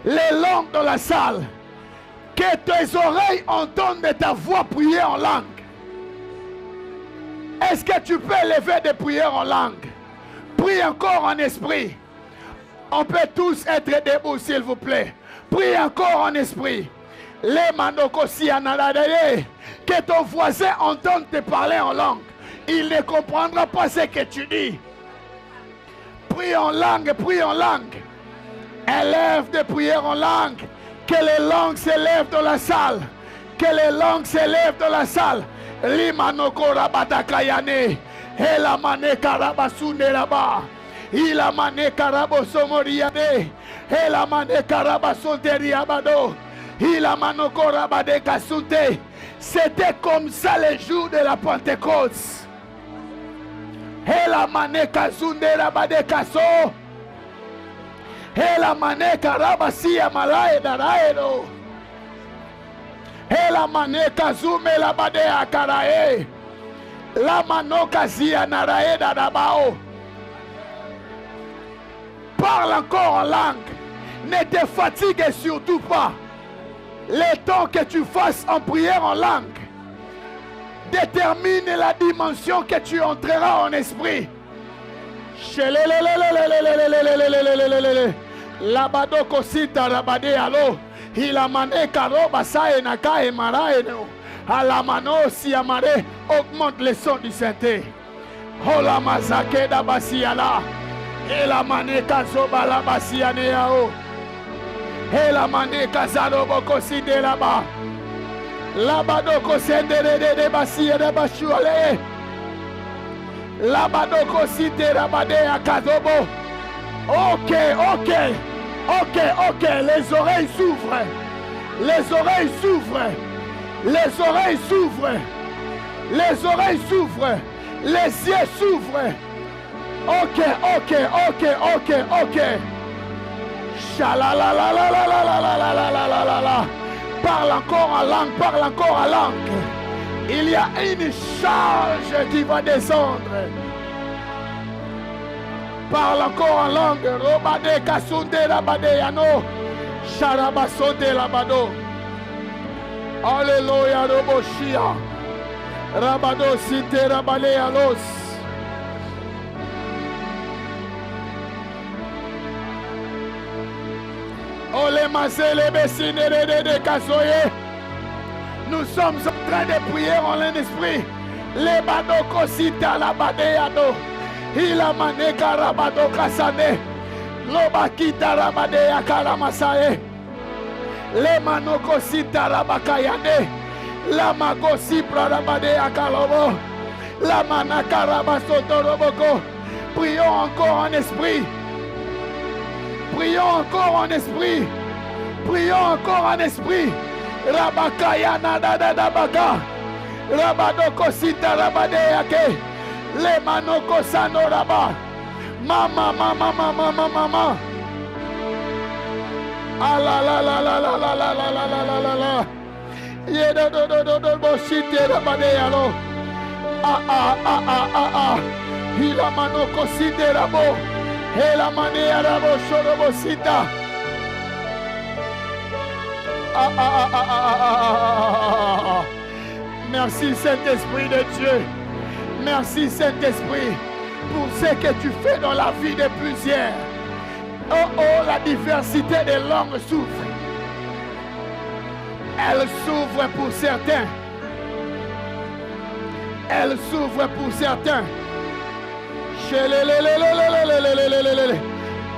Les langues dans la salle. Que tes oreilles entendent de ta voix prier en langue. Est-ce que tu peux élever des prières en langue? Prie encore en esprit. On peut tous être debout, s'il vous plaît. Prie encore en esprit. Les manokosi anadadele. Que ton voisin entende te parler en langue. Il ne comprendra pas ce que tu dis. Prie en langue, prie en langue. Élève des prières en langue. Que les langues s'élèvent dans la salle. Que les langues s'élèvent dans la salle. Limanoko rabatakayane. Ela mane karabasune raba. Ila mane karabosomoriade. Ela mane karabasonteriabado. Ila manoko rabade kasute. C'était comme ça les jours de la Pentecôte. Ela mane kazunde rabade kaso. Ela mane karabasi amalae daraero. Ela mane kazume labade akarae. La manoka zia narae darabao. Parle encore en langue. Ne te fatigue surtout pas. Le temps que tu fasses en prière en langue détermine la dimension que tu entreras en esprit. Labado sita rabade alo. Ilamane karoba sae nakae maraeno. Alamano si amare. Augmente le son du synthé. Hola mazake da basiala. Elamane kazoba la basiane yao. Elamane kazaro boko sinde laba. Labado kosende de basie de bashuale. Labado kosinde rabade akazobo. Ok. Les oreilles s'ouvrent. Les oreilles s'ouvrent. Les oreilles s'ouvrent. Les oreilles s'ouvrent. Les yeux s'ouvrent. Ok. Chalalalalalalalalalalalala. Parle encore en langue, parle encore en langue. Il y a une charge qui va descendre. Parle encore en langue. Robade kasunde rabade yano. Sharabasonde labado. Alléluia roboshia. Rabado site rabale alos. Ole mazele besine de kasoye. Nous sommes en train de prier en l'esprit. Le bado kosita labade yano. Ila maneka rabado kasane. Lobakita rabade yakala masae. Le manoko sita rabakayane. La magosi prarabade yakalobo. La manaka rabasotoroboko. Prions encore en esprit. Prions encore en esprit. Prions encore en esprit. Rabakayana dadabaka. Rabadoko sita rabade yake. Le manoko sano raba. Mama. Ah la la la la la la la la la la la la la. Yedo do boshite rabade yalo. Ah. Hila manoko site rabo. Hela mane rabo shorobo sita. Merci Saint-Esprit de Dieu. Merci Saint-Esprit pour ce que tu fais dans la vie de plusieurs. Oh, la diversité des langues s'ouvre. Elle s'ouvre pour certains. Elle s'ouvre pour certains.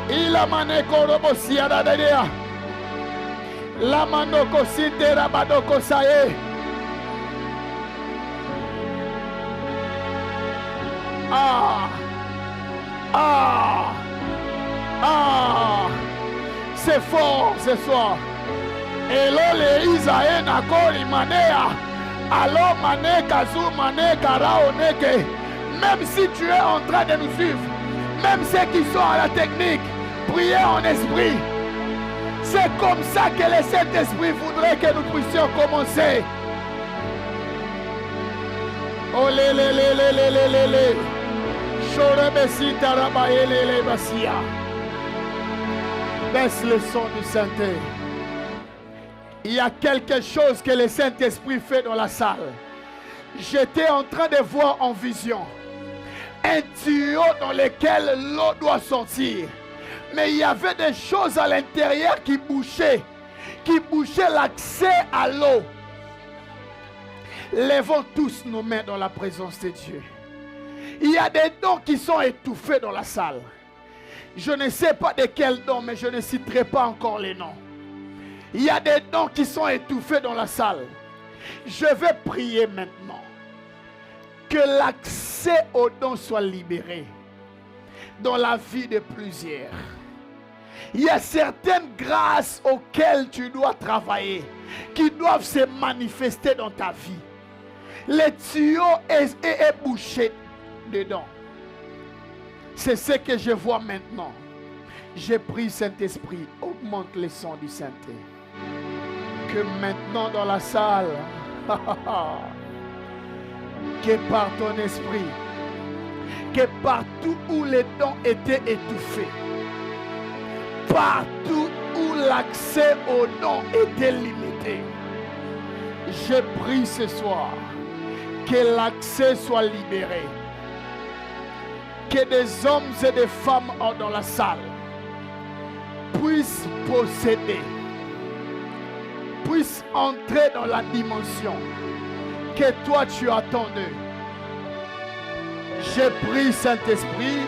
Il a mané korobosi adadea. La manoko site rabadoko sae. C'est fort ce soir. Elole Isae Nakori Manea. Alors Mane Kazu Mane Karaoneke. Même si tu es en train de nous suivre, même ceux qui sont à la technique, priez en esprit. C'est comme ça que le Saint-Esprit voudrait que nous puissions commencer. Oh lé lé lé lé lé lé lé lé. Chorebesi tarabaye lé lé basia. Baisse le son du Saint-Esprit. Il y a quelque chose que le Saint-Esprit fait dans la salle. J'étais en train de voir en vision un tuyau dans lequel l'eau doit sortir. Mais il y avait des choses à l'intérieur qui bouchaient l'accès à l'eau. Lèvons tous nos mains dans la présence de Dieu. Il y a des dons qui sont étouffés dans la salle. Je ne sais pas de quels dons, mais je ne citerai pas encore les noms. Il y a des dons qui sont étouffés dans la salle. Je vais prier maintenant que l'accès aux dons soit libéré dans la vie de plusieurs. Il y a certaines grâces auxquelles tu dois travailler, qui doivent se manifester dans ta vie. Le tuyau est bouché dedans. C'est ce que je vois maintenant. Je prie, Saint-Esprit, augmente le son du Saint-Esprit. Que maintenant dans la salle, que par ton esprit, que partout où les dons étaient étouffés, partout où l'accès aux dons était limité, je prie ce soir que l'accès soit libéré, que des hommes et des femmes dans la salle puissent posséder, puissent entrer dans la dimension que toi tu attends d'eux. Je prie, Saint-Esprit,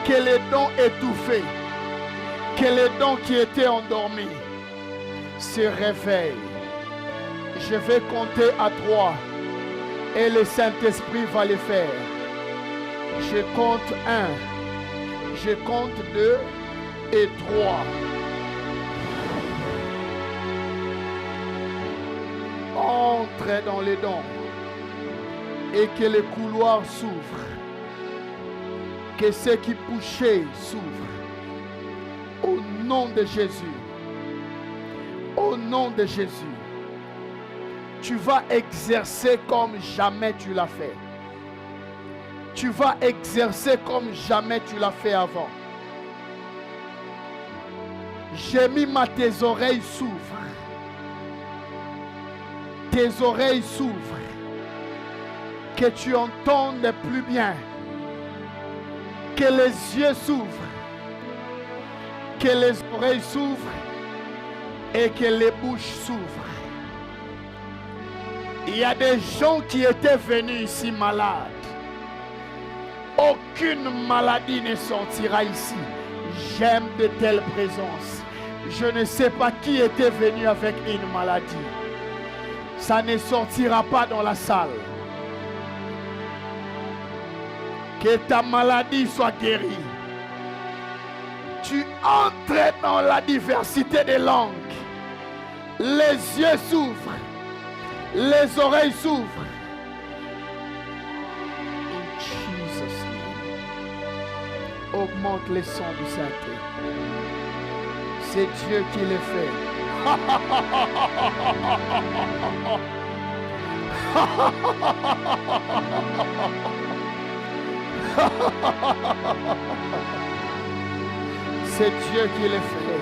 que les dons étouffés, que les dons qui étaient endormis se réveillent. Je vais compter à 3 et le Saint-Esprit va le faire. Je compte 1, je compte 2 et 3. Entre dans les dons et que les couloirs s'ouvrent, que ceux qui bouchaient s'ouvrent. Au nom de Jésus, au nom de Jésus, tu vas exercer comme jamais tu l'as fait. Tu vas exercer comme jamais tu l'as fait avant. J'ai mis tes oreilles s'ouvrent. Tes oreilles s'ouvrent. Que tu entendes plus bien. Que les yeux s'ouvrent. Que les oreilles s'ouvrent. Et que les bouches s'ouvrent. Il y a des gens qui étaient venus ici malades. Aucune maladie ne sortira ici. J'aime de telles présences. Je ne sais pas qui était venu avec une maladie. Ça ne sortira pas dans la salle. Que ta maladie soit guérie. Tu entres dans la diversité des langues. Les yeux s'ouvrent. Les oreilles s'ouvrent. In Jesus' name. Augmente les sons du Saint-Esprit. C'est Dieu qui le fait. C'est Dieu qui le fait.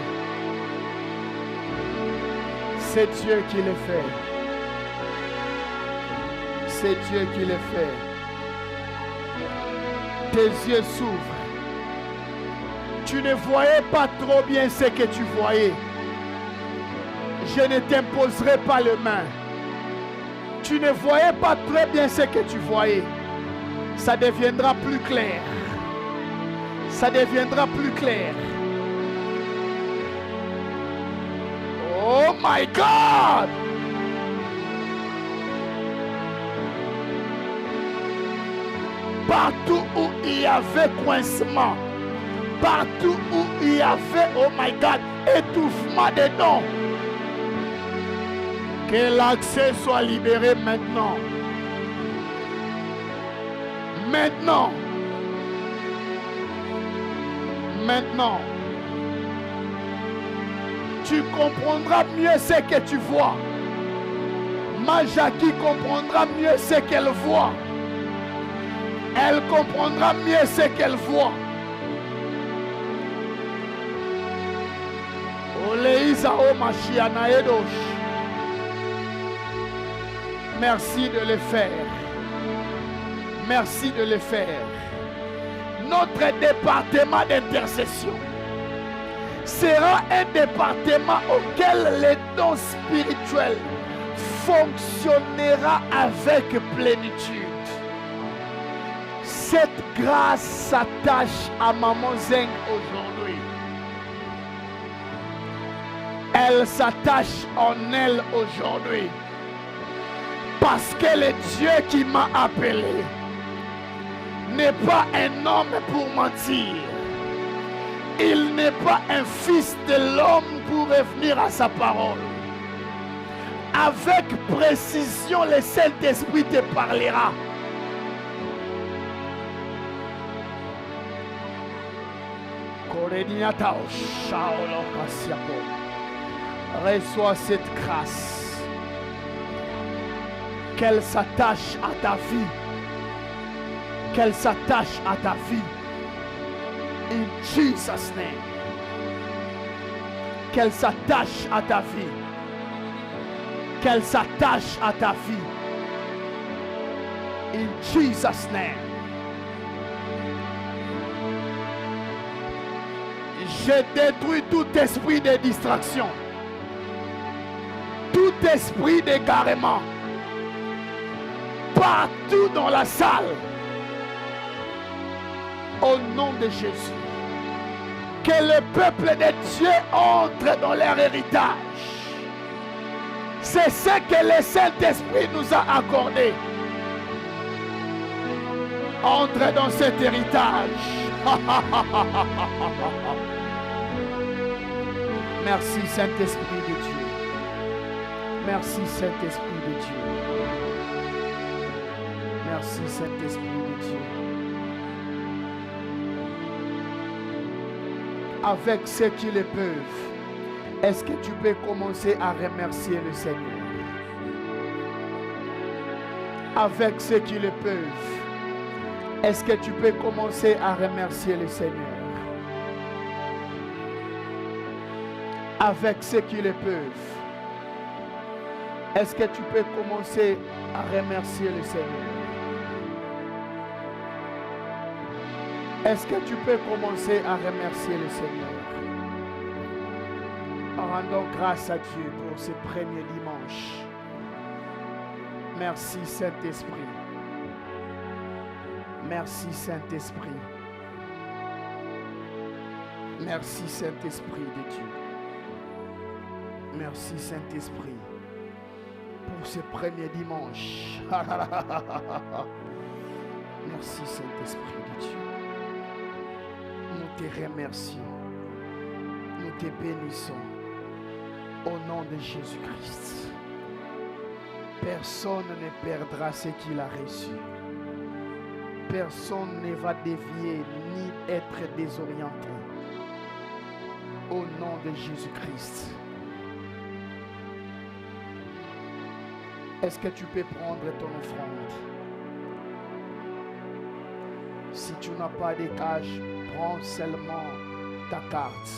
C'est Dieu qui le fait. C'est Dieu qui le fait. Tes yeux s'ouvrent. Tu ne voyais pas trop bien ce que tu voyais. Je ne t'imposerai pas les mains. Tu ne voyais pas très bien ce que tu voyais. Ça deviendra plus clair. Ça deviendra plus clair. Oh my God! Partout où il y avait coincement, partout où il y avait, oh my God, étouffement des dons, Que l'accès soit libéré maintenant. Maintenant. Maintenant. Tu comprendras mieux ce que tu vois. Ma Jackie comprendra mieux ce qu'elle voit. Elle comprendra mieux ce qu'elle voit. Oleisa o Mashiana Edosh. Merci de le faire. Merci de le faire. Notre département d'intercession sera un département auquel les dons spirituels fonctionnera avec plénitude. Cette grâce s'attache à Maman Zeng aujourd'hui. Elle s'attache en elle aujourd'hui. Parce que le Dieu qui m'a appelé n'est pas un homme pour mentir. Il n'est pas un fils de l'homme pour revenir à sa parole. Avec précision, le Saint-Esprit te parlera. Reçois cette grâce. Qu'elle s'attache à ta vie. Qu'elle s'attache à ta vie. In Jesus' name. Qu'elle s'attache à ta vie. Qu'elle s'attache à ta vie. In Jesus' name. Je détruis tout esprit de distraction. Tout esprit d'égarement. Partout dans la salle. Au nom de Jésus. Que le peuple de Dieu entre dans leur héritage. C'est ce que le Saint-Esprit nous a accordé. Entre dans cet héritage. Merci Saint-Esprit de Dieu. Merci Saint-Esprit de Dieu. Merci Saint-Esprit de Dieu. Avec ceux qui le peuvent, est-ce que tu peux commencer à remercier le Seigneur? Avec ceux qui le peuvent, est-ce que tu peux commencer à remercier le Seigneur? Avec ceux qui le peuvent, est-ce que tu peux commencer à remercier le Seigneur? Est-ce que tu peux commencer à remercier le Seigneur? Rendons grâce à Dieu pour ce premier dimanche. Merci Saint-Esprit. Merci Saint-Esprit. Merci Saint-Esprit de Dieu. Merci Saint-Esprit pour ce premier dimanche. Merci Saint-Esprit de Dieu. Nous te remercions. Nous te bénissons. Au nom de Jésus-Christ. Personne ne perdra ce qu'il a reçu. Personne ne va dévier ni être désorienté. Au nom de Jésus-Christ. Est-ce que tu peux prendre ton offrande? Si tu n'as pas de cash, prends seulement ta carte.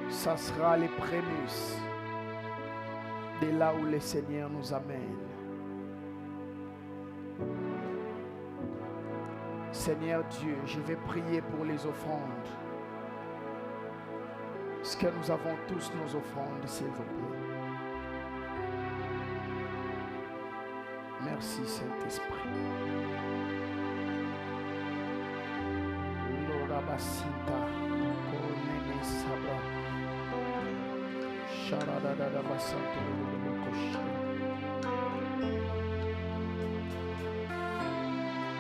Ça sera les prémices de là où le Seigneur nous amène. Seigneur Dieu, je vais prier pour les offrandes. Est-ce que nous avons tous nos offrandes, s'il vous plaît? Merci Saint-Esprit. Lora Basinta, Kornene Sabra, Sharadada Basanto Lokoshi.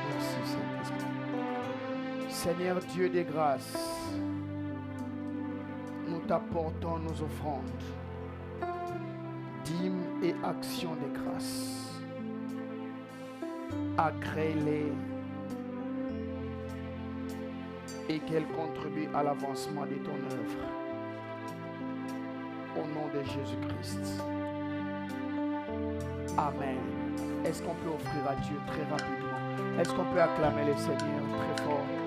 Merci Saint-Esprit. Seigneur Dieu des grâces, nous t'apportons nos offrandes. action de grâce. Agrée-les et qu'elles contribuent à l'avancement de ton œuvre. Au nom de Jésus-Christ. Amen. Est-ce qu'on peut offrir à Dieu très rapidement? Est-ce qu'on peut acclamer le Seigneur très fort?